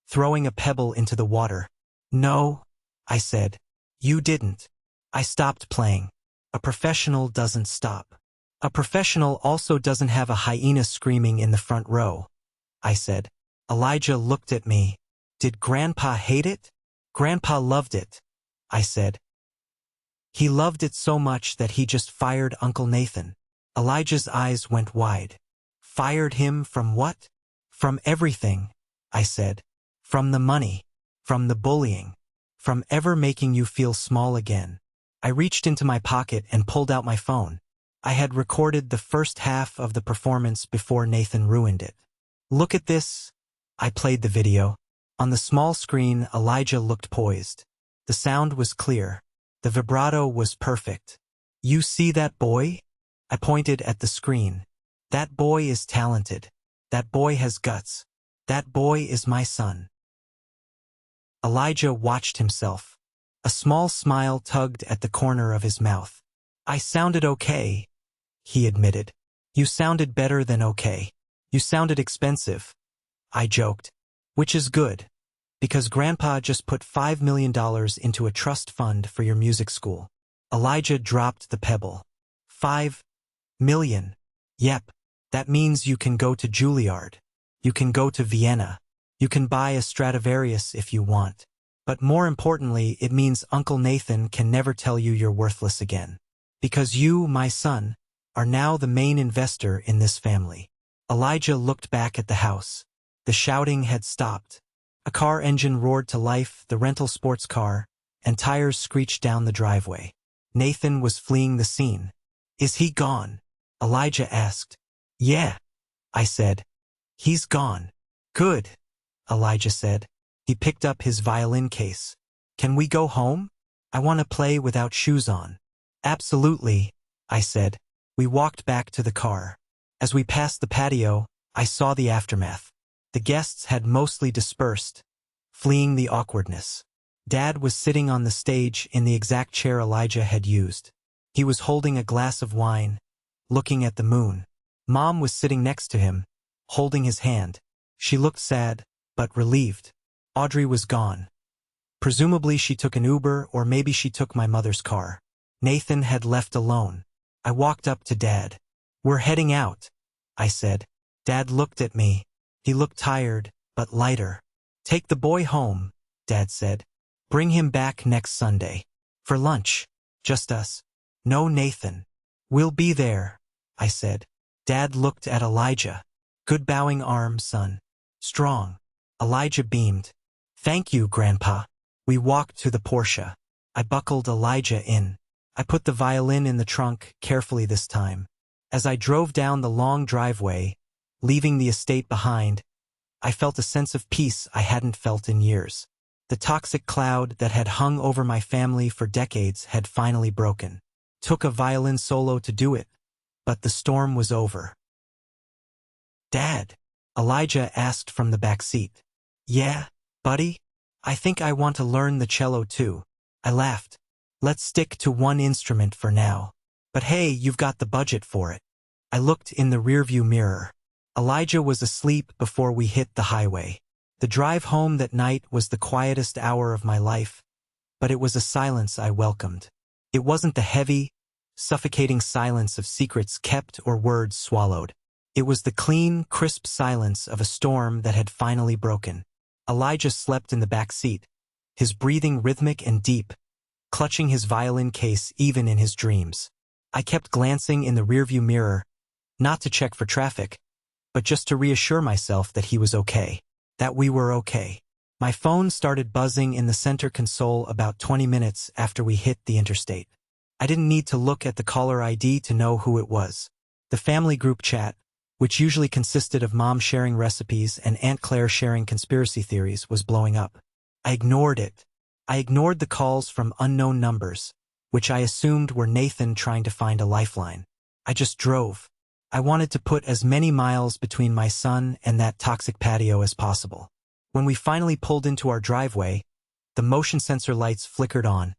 A: throwing a pebble into the water. No, I said. You didn't. I stopped playing. A professional doesn't stop. A professional also doesn't have a hyena screaming in the front row, I said. Elijah looked at me. Did Grandpa hate it? Grandpa loved it, I said. He loved it so much that he just fired Uncle Nathan. Elijah's eyes went wide. Fired him from what? From everything, I said. From the money, from the bullying, from ever making you feel small again. I reached into my pocket and pulled out my phone. I had recorded the first half of the performance before Nathan ruined it. Look at this. I played the video. On the small screen, Elijah looked poised. The sound was clear. The vibrato was perfect. You see that boy? I pointed at the screen. That boy is talented. That boy has guts. That boy is my son. Elijah watched himself. A small smile tugged at the corner of his mouth. I sounded okay, he admitted. You sounded better than okay. You sounded expensive, I joked. Which is good, because Grandpa just put $5 million into a trust fund for your music school. Elijah dropped the pebble. 5 million. Yep, that means you can go to Juilliard. You can go to Vienna. You can buy a Stradivarius if you want. But more importantly, it means Uncle Nathan can never tell you you're worthless again. Because you, my son, are now the main investor in this family. Elijah looked back at the house. The shouting had stopped. A car engine roared to life, the rental sports car, and tires screeched down the driveway. Nathan was fleeing the scene. Is he gone? Elijah asked. Yeah, I said. He's gone. Good, Elijah said. He picked up his violin case. Can we go home? I want to play without shoes on. Absolutely, I said. We walked back to the car. As we passed the patio, I saw the aftermath. The guests had mostly dispersed, fleeing the awkwardness. Dad was sitting on the stage in the exact chair Elijah had used. He was holding a glass of wine, looking at the moon. Mom was sitting next to him, holding his hand. She looked sad, but relieved. Audrey was gone. Presumably she took an Uber, or maybe she took my mother's car. Nathan had left alone. I walked up to Dad. We're heading out, I said. Dad looked at me. He looked tired, but lighter. Take the boy home, Dad said. Bring him back next Sunday. For lunch. Just us. No Nathan. We'll be there, I said. Dad looked at Elijah. Good bowing arm, son. Strong. Elijah beamed. Thank you, Grandpa. We walked to the Porsche. I buckled Elijah in. I put the violin in the trunk, carefully this time. As I drove down the long driveway, leaving the estate behind, I felt a sense of peace I hadn't felt in years. The toxic cloud that had hung over my family for decades had finally broken. Took a violin solo to do it, but the storm was over. Dad, Elijah asked from the back seat. Yeah, buddy? I think I want to learn the cello too. I laughed. Let's stick to one instrument for now. But hey, you've got the budget for it. I looked in the rearview mirror. Elijah was asleep before we hit the highway. The drive home that night was the quietest hour of my life, but it was a silence I welcomed. It wasn't the heavy, suffocating silence of secrets kept or words swallowed. It was the clean, crisp silence of a storm that had finally broken. Elijah slept in the back seat, his breathing rhythmic and deep, clutching his violin case even in his dreams. I kept glancing in the rearview mirror, not to check for traffic, but just to reassure myself that he was okay, that we were okay. My phone started buzzing in the center console about 20 minutes after we hit the interstate. I didn't need to look at the caller ID to know who it was. The family group chat, which usually consisted of Mom sharing recipes and Aunt Claire sharing conspiracy theories, was blowing up. I ignored it. I ignored the calls from unknown numbers, which I assumed were Nathan trying to find a lifeline. I just drove. I wanted to put as many miles between my son and that toxic patio as possible. When we finally pulled into our driveway, the motion sensor lights flickered on,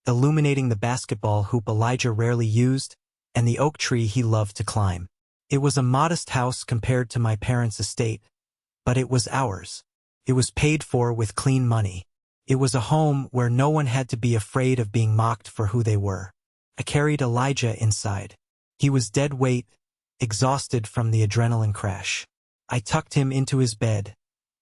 A: illuminating the basketball hoop Elijah rarely used and the oak tree he loved to climb. It was a modest house compared to my parents' estate, but it was ours. It was paid for with clean money. It was a home where no one had to be afraid of being mocked for who they were. I carried Elijah inside. He was dead weight, exhausted from the adrenaline crash. I tucked him into his bed,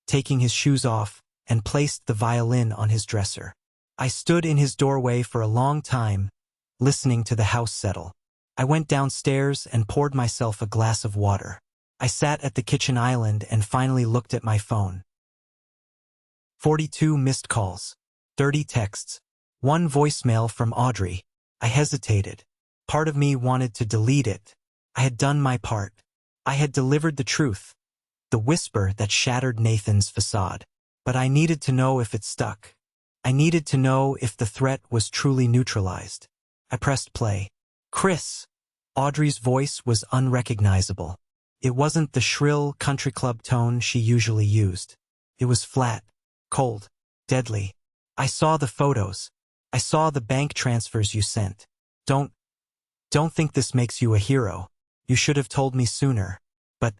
A: taking his shoes off, and placed the violin on his dresser. I stood in his doorway for a long time, listening to the house settle. I went downstairs and poured myself a glass of water. I sat at the kitchen island and finally looked at my phone. 42 missed calls, 30 texts, 1 voicemail from Audrey. I hesitated. Part of me wanted to delete it. I had done my part. I had delivered the truth, the whisper that shattered Nathan's facade. But I needed to know if it stuck. I needed to know if the threat was truly neutralized. I pressed play. Chris. Audrey's voice was unrecognizable. It wasn't the shrill country club tone she usually used. It was flat, cold, deadly. I saw the photos. I saw the bank transfers you sent. Don't think this makes you a hero. You should have told me sooner. But,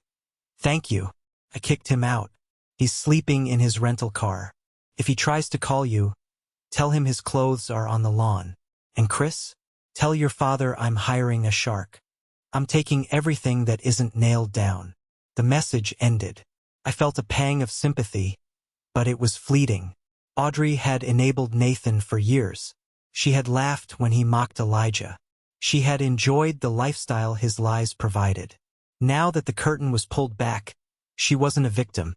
A: thank you. I kicked him out. He's sleeping in his rental car. If he tries to call you, tell him his clothes are on the lawn. And Chris, tell your father I'm hiring a shark. I'm taking everything that isn't nailed down. The message ended. I felt a pang of sympathy, but it was fleeting. Audrey had enabled Nathan for years. She had laughed when he mocked Elijah. She had enjoyed the lifestyle his lies provided. Now that the curtain was pulled back, she wasn't a victim.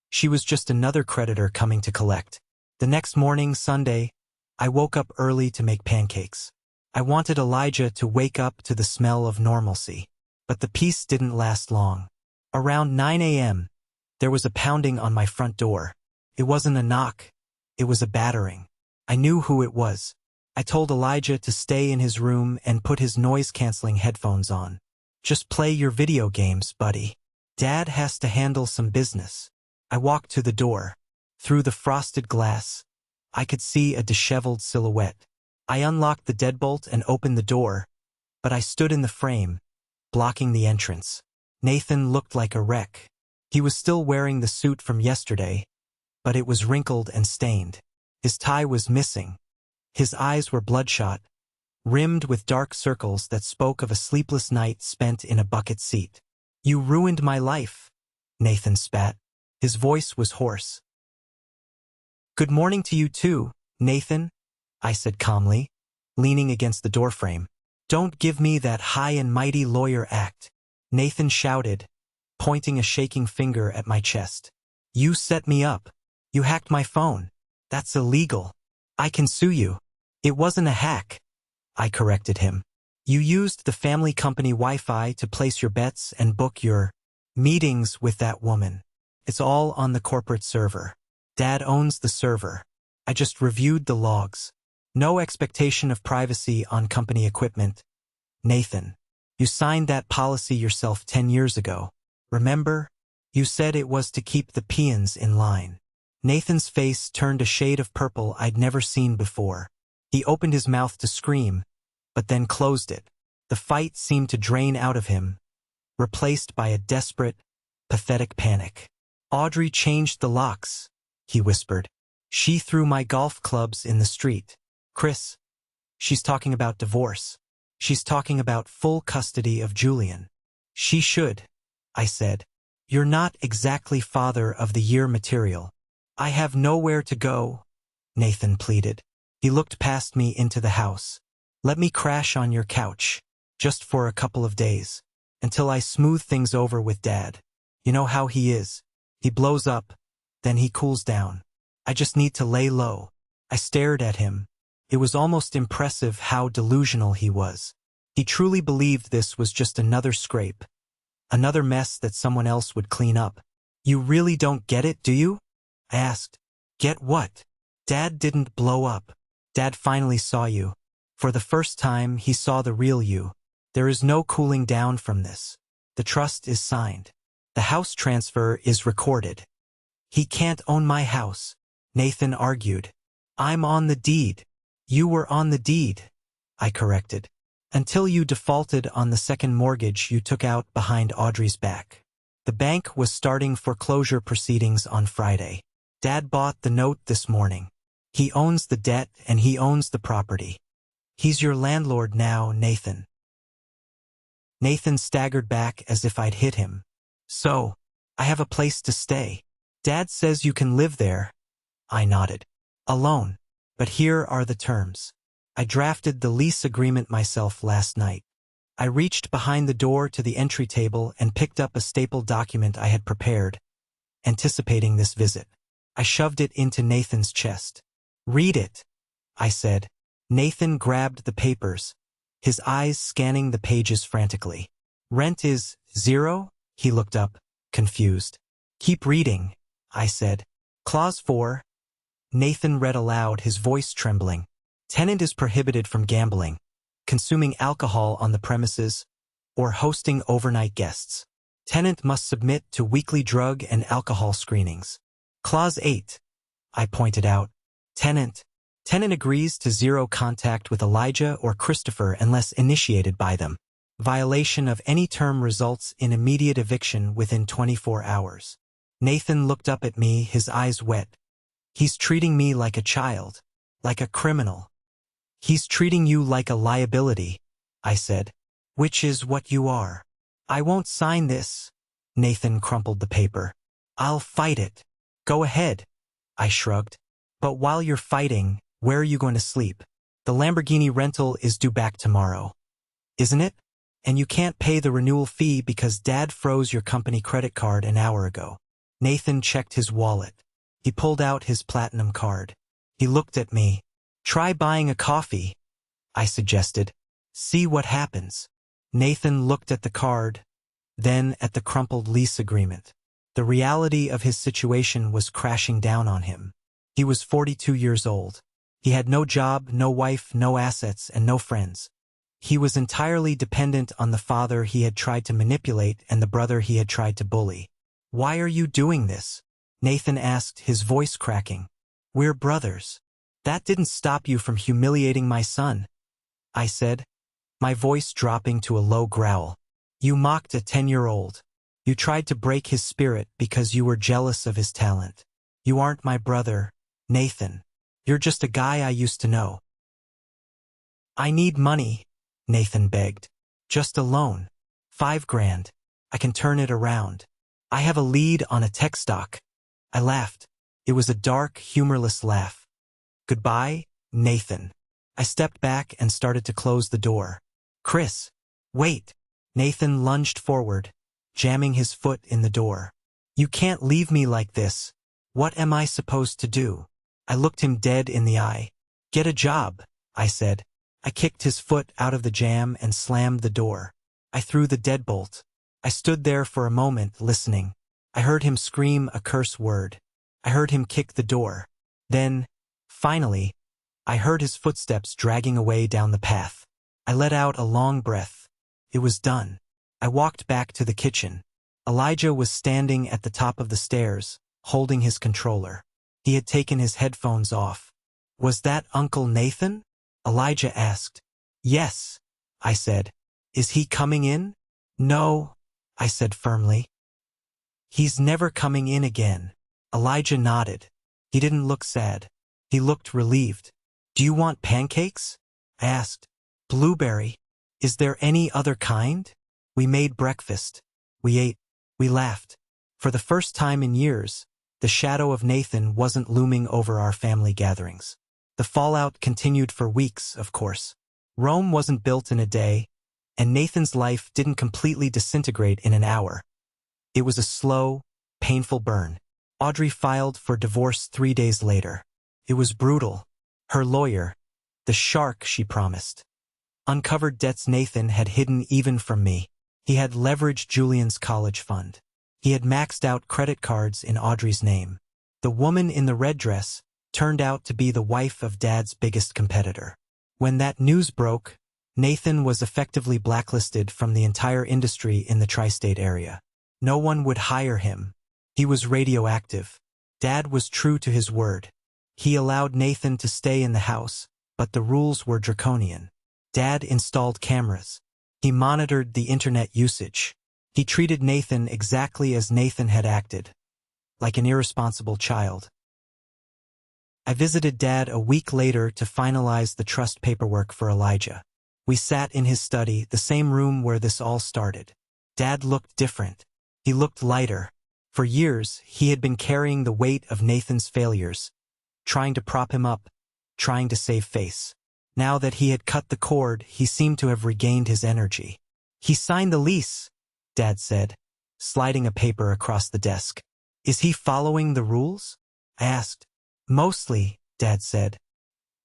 A: She was just another creditor coming to collect. The next morning, Sunday, I woke up early to make pancakes. I wanted Elijah to wake up to the smell of normalcy. But the peace didn't last long. Around 9 a.m., there was a pounding on my front door. It wasn't a knock. It was a battering. I knew who it was. I told Elijah to stay in his room and put his noise-canceling headphones on. Just play your video games, buddy. Dad has to handle some business. I walked to the door. Through the frosted glass, I could see a disheveled silhouette. I unlocked the deadbolt and opened the door, but I stood in the frame, blocking the entrance. Nathan looked like a wreck. He was still wearing the suit from yesterday, but it was wrinkled and stained. His tie was missing. His eyes were bloodshot, rimmed with dark circles that spoke of a sleepless night spent in a bucket seat. "You ruined my life," Nathan spat. His voice was hoarse. "Good morning to you too, Nathan," I said calmly, leaning against the doorframe. "Don't give me that high and mighty lawyer act," Nathan shouted, pointing a shaking finger at my chest. "You set me up. You hacked my phone. That's illegal. I can sue you." "It wasn't a hack," I corrected him. "You used the family company Wi-Fi to place your bets and book your meetings with that woman. It's all on the corporate server. Dad owns the server. I just reviewed the logs. No expectation of privacy on company equipment. Nathan, you signed that policy yourself 10 years ago. Remember? You said it was to keep the peons in line." Nathan's face turned a shade of purple I'd never seen before. He opened his mouth to scream, but then closed it. The fight seemed to drain out of him, replaced by a desperate, pathetic panic. "Audrey changed the locks," he whispered. "She threw my golf clubs in the street. Chris, she's talking about divorce. She's talking about full custody of Julian." "She should," I said. "You're not exactly father of the year material." "I have nowhere to go," Nathan pleaded. He looked past me into the house. "Let me crash on your couch, just for a couple of days, until I smooth things over with Dad. You know how he is. He blows up, then he cools down. I just need to lay low." I stared at him. It was almost impressive how delusional he was. He truly believed this was just another scrape, another mess that someone else would clean up. "You really don't get it, do you?" I asked. "Get what?" "Dad didn't blow up. Dad finally saw you. For the first time, he saw the real you. There is no cooling down from this. The trust is signed. The house transfer is recorded." "He can't own my house," Nathan argued. "I'm on the deed." "You were on the deed," I corrected. "Until you defaulted on the second mortgage you took out behind Audrey's back. The bank was starting foreclosure proceedings on Friday. Dad bought the note this morning. He owns the debt and he owns the property. He's your landlord now, Nathan." Nathan staggered back as if I'd hit him. "So, I have a place to stay. Dad says you can live there." I nodded. "Alone. But here are the terms. I drafted the lease agreement myself last night." I reached behind the door to the entry table and picked up a stapled document I had prepared, anticipating this visit. I shoved it into Nathan's chest. "Read it," I said. Nathan grabbed the papers, his eyes scanning the pages frantically. "Rent is 0? He looked up, confused. "Keep reading," I said. "Clause 4. Nathan read aloud, his voice trembling. "Tenant is prohibited from gambling, consuming alcohol on the premises, or hosting overnight guests. Tenant must submit to weekly drug and alcohol screenings." Clause 8. I pointed out. Tenant agrees to 0 contact with Elijah or Christopher unless initiated by them. Violation of any term results in immediate eviction within 24 hours. Nathan looked up at me, his eyes wet. "He's treating me like a child, like a criminal." "He's treating you like a liability," I said. "Which is what you are." "I won't sign this." Nathan crumpled the paper. "I'll fight it." "Go ahead," I shrugged. "But while you're fighting, where are you going to sleep? The Lamborghini rental is due back tomorrow." isn't it? And you can't pay the renewal fee because Dad froze your company credit card an hour ago. Nathan checked his wallet. He pulled out his platinum card. He looked at me. Try buying a coffee, I suggested. See what happens. Nathan looked at the card, then at the crumpled lease agreement. The reality of his situation was crashing down on him. He was 42 years old. He had no job, no wife, no assets, and no friends. He was entirely dependent on the father he had tried to manipulate and the brother he had tried to bully. Why are you doing this? Nathan asked, his voice cracking. We're brothers. That didn't stop you from humiliating my son, I said, my voice dropping to a low growl. You mocked a 10-year-old. You tried to break his spirit because you were jealous of his talent. You aren't my brother, Nathan. You're just a guy I used to know. I need money, Nathan begged. Just a loan. 5 grand. I can turn it around. I have a lead on a tech stock. I laughed. It was a dark, humorless laugh. Goodbye, Nathan. I stepped back and started to close the door. Chris, wait. Nathan lunged forward, jamming his foot in the door. You can't leave me like this. What am I supposed to do? I looked him dead in the eye. Get a job, I said. I kicked his foot out of the jam and slammed the door. I threw the deadbolt. I stood there for a moment, listening. I heard him scream a curse word. I heard him kick the door. Then, finally, I heard his footsteps dragging away down the path. I let out a long breath. It was done. I walked back to the kitchen. Elijah was standing at the top of the stairs, holding his controller. He had taken his headphones off. Was that Uncle Nathan? Elijah asked. Yes, I said. Is he coming in? No, I said firmly. He's never coming in again. Elijah nodded. He didn't look sad. He looked relieved. Do you want pancakes? I asked. Blueberry. Is there any other kind? We made breakfast. We ate. We laughed. For the first time in years, the shadow of Nathan wasn't looming over our family gatherings. The fallout continued for weeks, of course. Rome wasn't built in a day, and Nathan's life didn't completely disintegrate in an hour. It was a slow, painful burn. Audrey filed for divorce 3 days later. It was brutal. Her lawyer, the shark she promised, uncovered debts Nathan had hidden even from me. He had leveraged Julian's college fund. He had maxed out credit cards in Audrey's name. The woman in the red dress turned out to be the wife of Dad's biggest competitor. When that news broke, Nathan was effectively blacklisted from the entire industry in the tri-state area. No one would hire him. He was radioactive. Dad was true to his word. He allowed Nathan to stay in the house, but the rules were draconian. Dad installed cameras. He monitored the internet usage. He treated Nathan exactly as Nathan had acted, like an irresponsible child. I visited Dad a week later to finalize the trust paperwork for Elijah. We sat in his study, the same room where this all started. Dad looked different. He looked lighter. For years, he had been carrying the weight of Nathan's failures, trying to prop him up, trying to save face. Now that he had cut the cord, he seemed to have regained his energy. He signed the lease, Dad said, sliding a paper across the desk. Is he following the rules? I asked. Mostly, Dad said.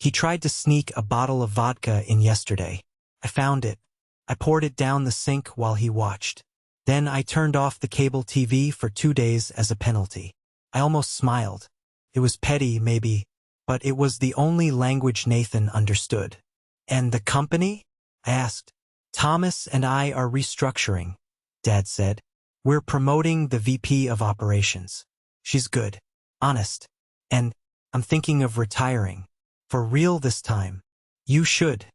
A: He tried to sneak a bottle of vodka in yesterday. I found it. I poured it down the sink while he watched. Then I turned off the cable TV for 2 days as a penalty. I almost smiled. It was petty, maybe, but it was the only language Nathan understood. And the company? I asked. Thomas and I are restructuring, Dad said. We're promoting the VP of operations. She's good, honest, and I'm thinking of retiring. For real this time. You should,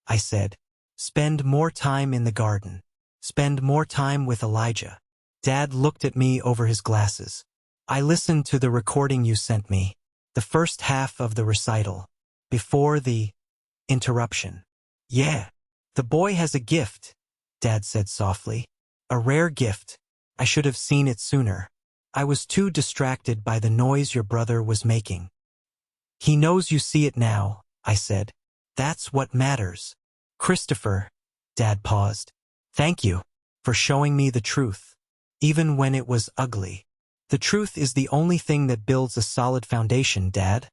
A: I said. Spend more time in the garden. Spend more time with Elijah. Dad looked at me over his glasses. I listened to the recording you sent me, the first half of the recital, before the interruption. Yeah, the boy has a gift, Dad said softly. A rare gift. I should have seen it sooner. I was too distracted by the noise your brother was making. He knows you see it now, I said. That's what matters. Christopher, Dad paused. Thank you for showing me the truth, even when it was ugly. The truth is the only thing that builds a solid foundation, Dad,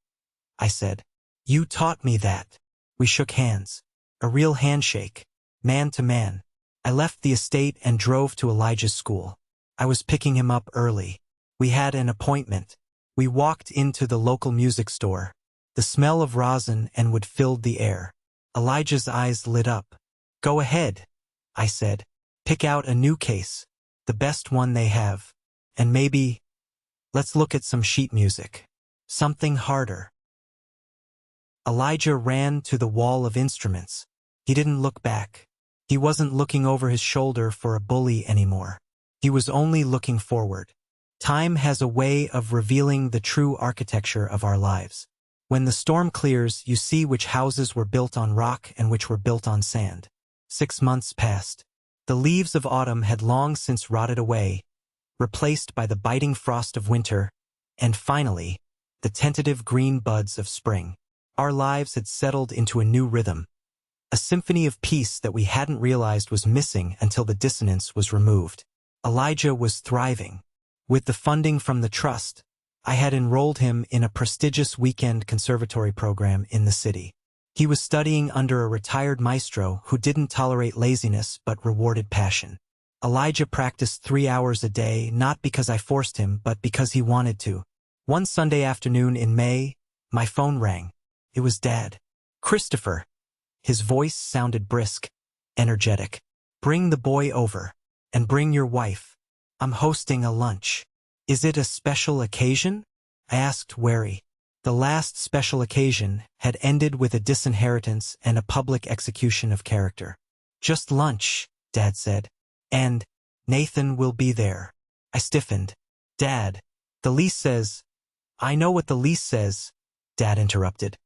A: I said. You taught me that. We shook hands. A real handshake, man to man. I left the estate and drove to Elijah's school. I was picking him up early. We had an appointment. We walked into the local music store. The smell of rosin and wood filled the air. Elijah's eyes lit up. Go ahead, I said. Pick out a new case, the best one they have. And maybe, let's look at some sheet music. Something harder. Elijah ran to the wall of instruments. He didn't look back. He wasn't looking over his shoulder for a bully anymore. He was only looking forward. Time has a way of revealing the true architecture of our lives. When the storm clears, you see which houses were built on rock and which were built on sand. 6 months passed. The leaves of autumn had long since rotted away, replaced by the biting frost of winter, and finally, the tentative green buds of spring. Our lives had settled into a new rhythm, a symphony of peace that we hadn't realized was missing until the dissonance was removed. Elijah was thriving. With the funding from the trust, I had enrolled him in a prestigious weekend conservatory program in the city. He was studying under a retired maestro who didn't tolerate laziness but rewarded passion. Elijah practiced 3 hours a day, not because I forced him, but because he wanted to. One Sunday afternoon in May, my phone rang. It was Dad. Christopher. His voice sounded brisk, energetic. Bring the boy over. And bring your wife. I'm hosting a lunch. Is it a special occasion? I asked, wary. The last special occasion had ended with a disinheritance and a public execution of character. Just lunch, Dad said. And Nathan will be there. I stiffened. Dad, the lease says. I know what the lease says, Dad interrupted.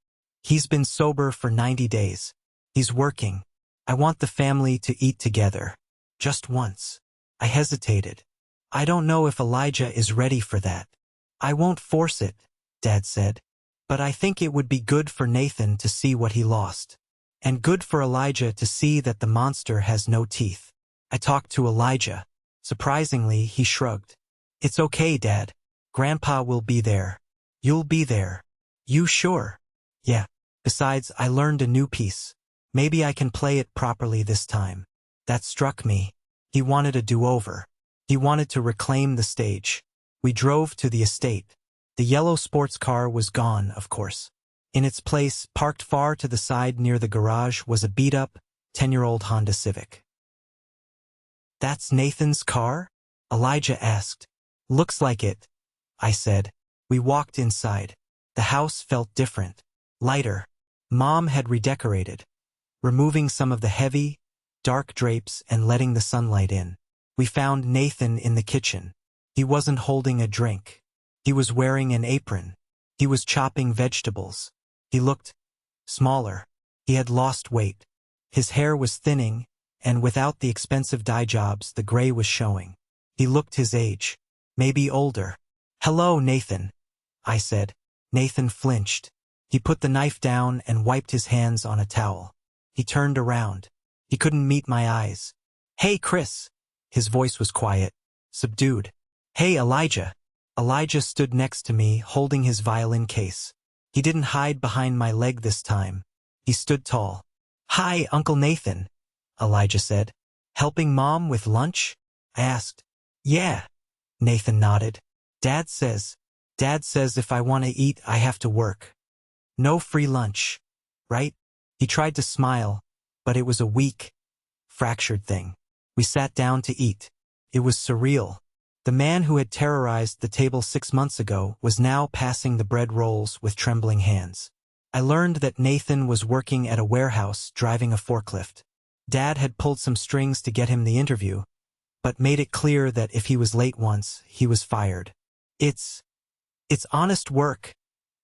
A: He's been sober for 90 days. He's working. I want the family to eat together. Just once. I hesitated. I don't know if Elijah is ready for that. I won't force it, Dad said. But I think it would be good for Nathan to see what he lost. And good for Elijah to see that the monster has no teeth. I talked to Elijah. Surprisingly, he shrugged. It's okay, Dad. Grandpa will be there. You'll be there. You sure? Yeah. Besides, I learned a new piece. Maybe I can play it properly this time. That struck me. He wanted a do-over. He wanted to reclaim the stage. We drove to the estate. The yellow sports car was gone, of course. In its place, parked far to the side near the garage, was a beat-up, 10-year-old Honda Civic. That's Nathan's car? Elijah asked. Looks like it, I said. We walked inside. The house felt different. Lighter. Mom had redecorated, removing some of the heavy, dark drapes and letting the sunlight in. We found Nathan in the kitchen. He wasn't holding a drink. He was wearing an apron. He was chopping vegetables. He looked smaller. He had lost weight. His hair was thinning, and without the expensive dye jobs, the gray was showing. He looked his age, maybe older. Hello, Nathan, I said. Nathan flinched. He put the knife down and wiped his hands on a towel. He turned around. He couldn't meet my eyes. Hey, Chris. His voice was quiet, subdued. Hey, Elijah. Elijah stood next to me, holding his violin case. He didn't hide behind my leg this time. He stood tall. Hi, Uncle Nathan, Elijah said. Helping Mom with lunch? I asked. Yeah. Nathan nodded. Dad says if I want to eat, I have to work. No free lunch, right? He tried to smile, but it was a weak, fractured thing. We sat down to eat. It was surreal. The man who had terrorized the table 6 months ago was now passing the bread rolls with trembling hands. I learned that Nathan was working at a warehouse driving a forklift. Dad had pulled some strings to get him the interview, but made it clear that if he was late once, he was fired. It's honest work,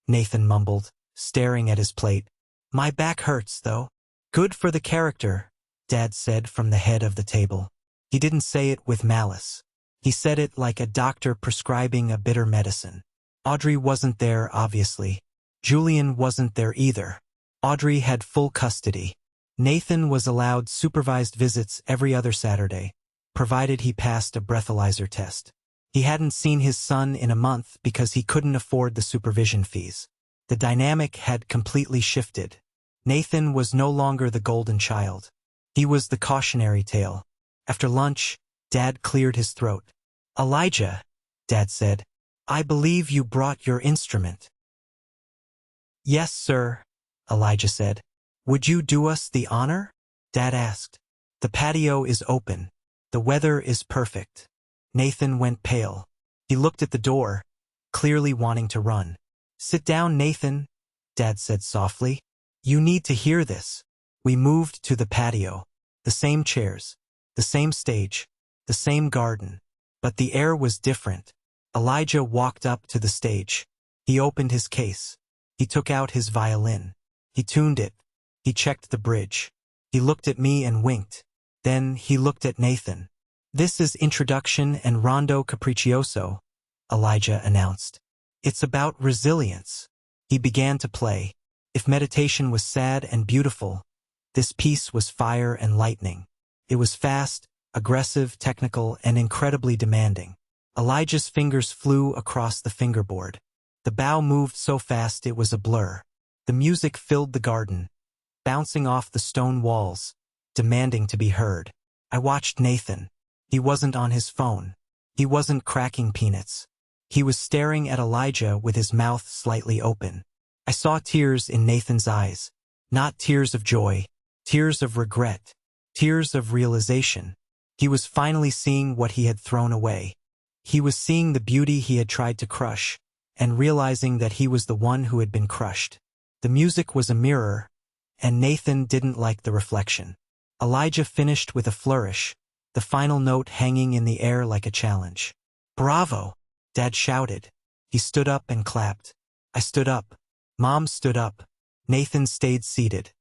A: Nathan mumbled, staring at his plate. My back hurts, though. Good for the character, Dad said from the head of the table. He didn't say it with malice. He said it like a doctor prescribing a bitter medicine. Audrey wasn't there, obviously. Julian wasn't there either. Audrey had full custody. Nathan was allowed supervised visits every other Saturday, provided he passed a breathalyzer test. He hadn't seen his son in a month because he couldn't afford the supervision fees. The dynamic had completely shifted. Nathan was no longer the golden child. He was the cautionary tale. After lunch, Dad cleared his throat. "Elijah," Dad said, "I believe you brought your instrument." "Yes, sir," Elijah said. "Would you do us the honor?" Dad asked. "The patio is open. The weather is perfect." Nathan went pale. He looked at the door, clearly wanting to run. "Sit down, Nathan," Dad said softly. "You need to hear this." We moved to the patio. The same chairs, the same stage, the same garden. But the air was different. Elijah walked up to the stage. He opened his case. He took out his violin. He tuned it. He checked the bridge. He looked at me and winked. Then he looked at Nathan. "This is Introduction and Rondo Capriccioso," Elijah announced. "It's about resilience." He began to play. If meditation was sad and beautiful, this piece was fire and lightning. It was fast, aggressive, technical, and incredibly demanding. Elijah's fingers flew across the fingerboard. The bow moved so fast it was a blur. The music filled the garden, bouncing off the stone walls, demanding to be heard. I watched Nathan. He wasn't on his phone. He wasn't cracking peanuts. He was staring at Elijah with his mouth slightly open. I saw tears in Nathan's eyes. Not tears of joy, tears of regret, tears of realization. He was finally seeing what he had thrown away. He was seeing the beauty he had tried to crush, and realizing that he was the one who had been crushed. The music was a mirror, and Nathan didn't like the reflection. Elijah finished with a flourish, the final note hanging in the air like a challenge. "Bravo!" Dad shouted. He stood up and clapped. I stood up. Mom stood up. Nathan stayed seated.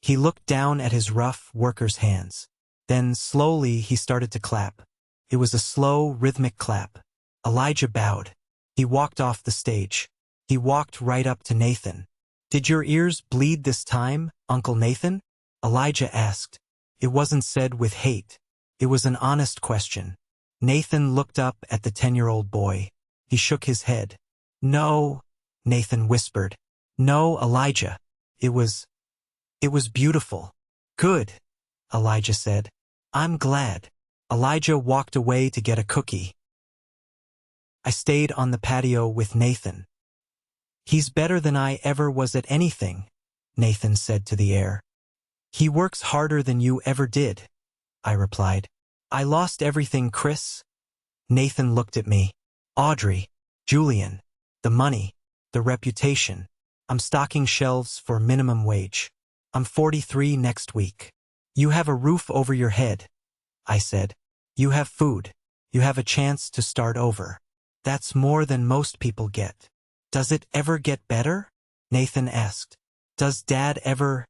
A: He looked down at his rough, worker's hands. Then, slowly, he started to clap. It was a slow, rhythmic clap. Elijah bowed. He walked off the stage. He walked right up to Nathan. "Did your ears bleed this time, Uncle Nathan?" Elijah asked. It wasn't said with hate. It was an honest question. Nathan looked up at the 10-year-old boy. He shook his head. "No," Nathan whispered. "No, Elijah. It was beautiful." "Good," Elijah said. "I'm glad." Elijah walked away to get a cookie. I stayed on the patio with Nathan. "He's better than I ever was at anything," Nathan said to the air. "He works harder than you ever did," I replied. "I lost everything, Chris." Nathan looked at me. "Audrey, Julian, the money, the reputation. I'm stocking shelves for minimum wage. I'm 43 next week. You have a roof over your head," I said. "You have food. You have a chance to start over. That's more than most people get." "Does it ever get better?" Nathan asked. "Does Dad ever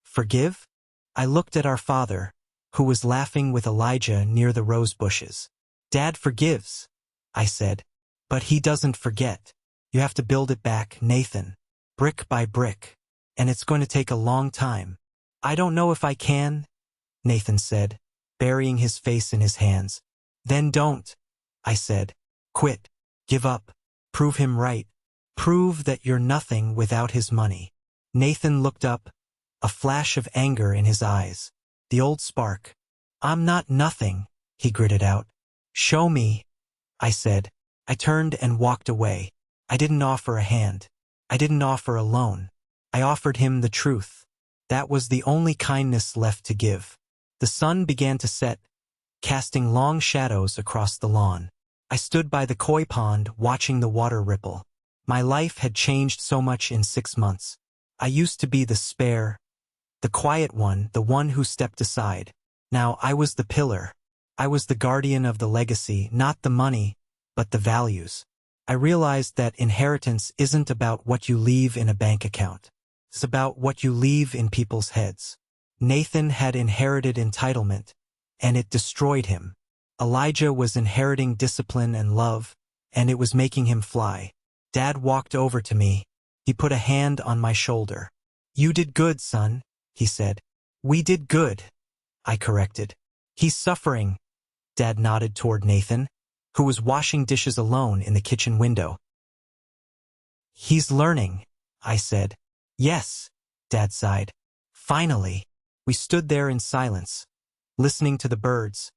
A: forgive?" I looked at our father, who was laughing with Elijah near the rose bushes. "Dad forgives," I said, "but he doesn't forget. You have to build it back, Nathan, brick by brick, and it's going to take a long time." "I don't know if I can," Nathan said, burying his face in his hands. "Then don't," I said. "Quit. Give up. Prove him right. Prove that you're nothing without his money." Nathan looked up, a flash of anger in his eyes. The old spark. "I'm not nothing," he gritted out. "Show me," I said. I turned and walked away. I didn't offer a hand. I didn't offer a loan. I offered him the truth. That was the only kindness left to give. The sun began to set, casting long shadows across the lawn. I stood by the koi pond watching the water ripple. My life had changed so much in 6 months. I used to be the spare, the quiet one, the one who stepped aside. Now I was the pillar. I was the guardian of the legacy, not the money, but the values. I realized that inheritance isn't about what you leave in a bank account. It's about what you leave in people's heads. Nathan had inherited entitlement, and it destroyed him. Elijah was inheriting discipline and love, and it was making him fly. Dad walked over to me. He put a hand on my shoulder. "You did good, son," he said. We did good, I corrected. He's suffering, Dad nodded toward Nathan, who was washing dishes alone in the kitchen window. He's learning, I said. Yes, Dad sighed. Finally. We stood there in silence, listening to the birds,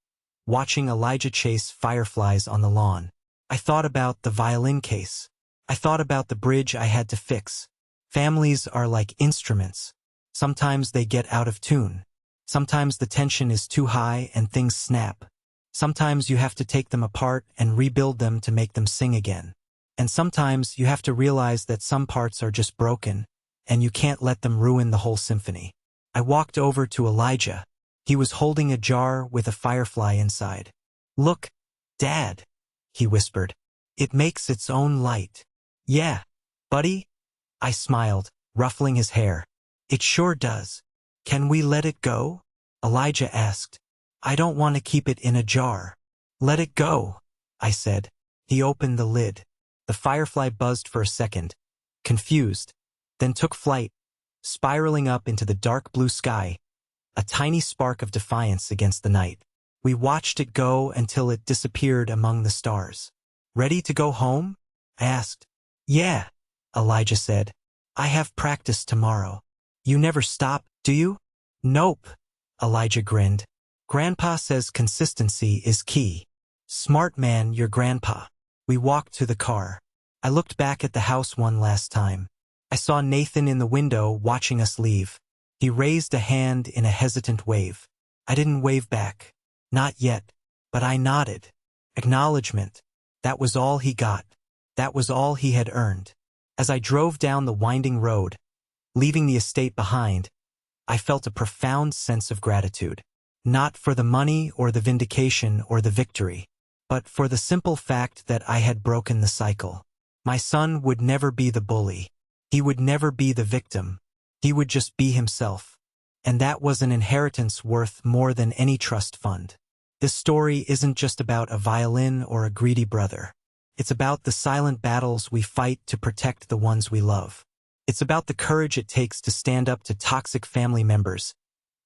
A: watching Elijah chase fireflies on the lawn. I thought about the violin case. I thought about the bridge I had to fix. Families are like instruments. Sometimes they get out of tune. Sometimes the tension is too high and things snap. Sometimes you have to take them apart and rebuild them to make them sing again. And sometimes you have to realize that some parts are just broken, and you can't let them ruin the whole symphony. I walked over to Elijah. He was holding a jar with a firefly inside. Look, Dad, he whispered. It makes its own light. Yeah, buddy? I smiled, ruffling his hair. It sure does. Can we let it go? Elijah asked. I don't want to keep it in a jar. Let it go, I said. He opened the lid. The firefly buzzed for a second, confused, then took flight, spiraling up into the dark blue sky, a tiny spark of defiance against the night. We watched it go until it disappeared among the stars. Ready to go home? I asked. Yeah, Elijah said. I have practice tomorrow. You never stop, do you? Nope, Elijah grinned. Grandpa says consistency is key. Smart man, your grandpa. We walked to the car. I looked back at the house one last time. I saw Nathan in the window watching us leave. He raised a hand in a hesitant wave. I didn't wave back. Not yet. But I nodded. Acknowledgement. That was all he got. That was all he had earned. As I drove down the winding road, leaving the estate behind, I felt a profound sense of gratitude. Not for the money or the vindication or the victory, but for the simple fact that I had broken the cycle. My son would never be the bully. He would never be the victim. He would just be himself. And that was an inheritance worth more than any trust fund. This story isn't just about a violin or a greedy brother. It's about the silent battles we fight to protect the ones we love. It's about the courage it takes to stand up to toxic family members.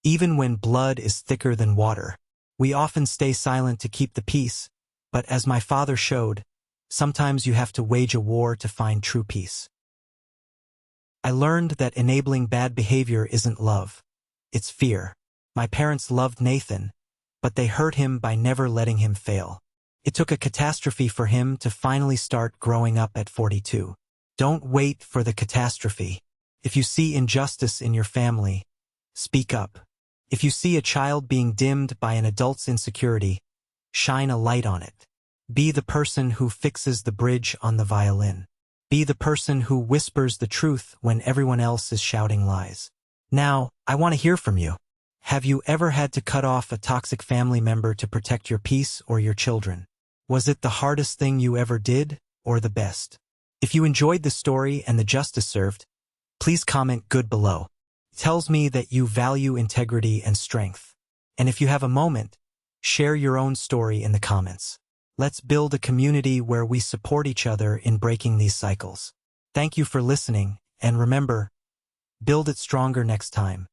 A: Even when blood is thicker than water, we often stay silent to keep the peace. But as my father showed, sometimes you have to wage a war to find true peace. I learned that enabling bad behavior isn't love. It's fear. My parents loved Nathan, but they hurt him by never letting him fail. It took a catastrophe for him to finally start growing up at 42. Don't wait for the catastrophe. If you see injustice in your family, speak up. If you see a child being dimmed by an adult's insecurity, shine a light on it. Be the person who fixes the bridge on the violin. Be the person who whispers the truth when everyone else is shouting lies. Now, I want to hear from you. Have you ever had to cut off a toxic family member to protect your peace or your children? Was it the hardest thing you ever did, or the best? If you enjoyed the story and the justice served, please comment good below. It tells me that you value integrity and strength. And if you have a moment, share your own story in the comments. Let's build a community where we support each other in breaking these cycles. Thank you for listening, and remember, build it stronger next time.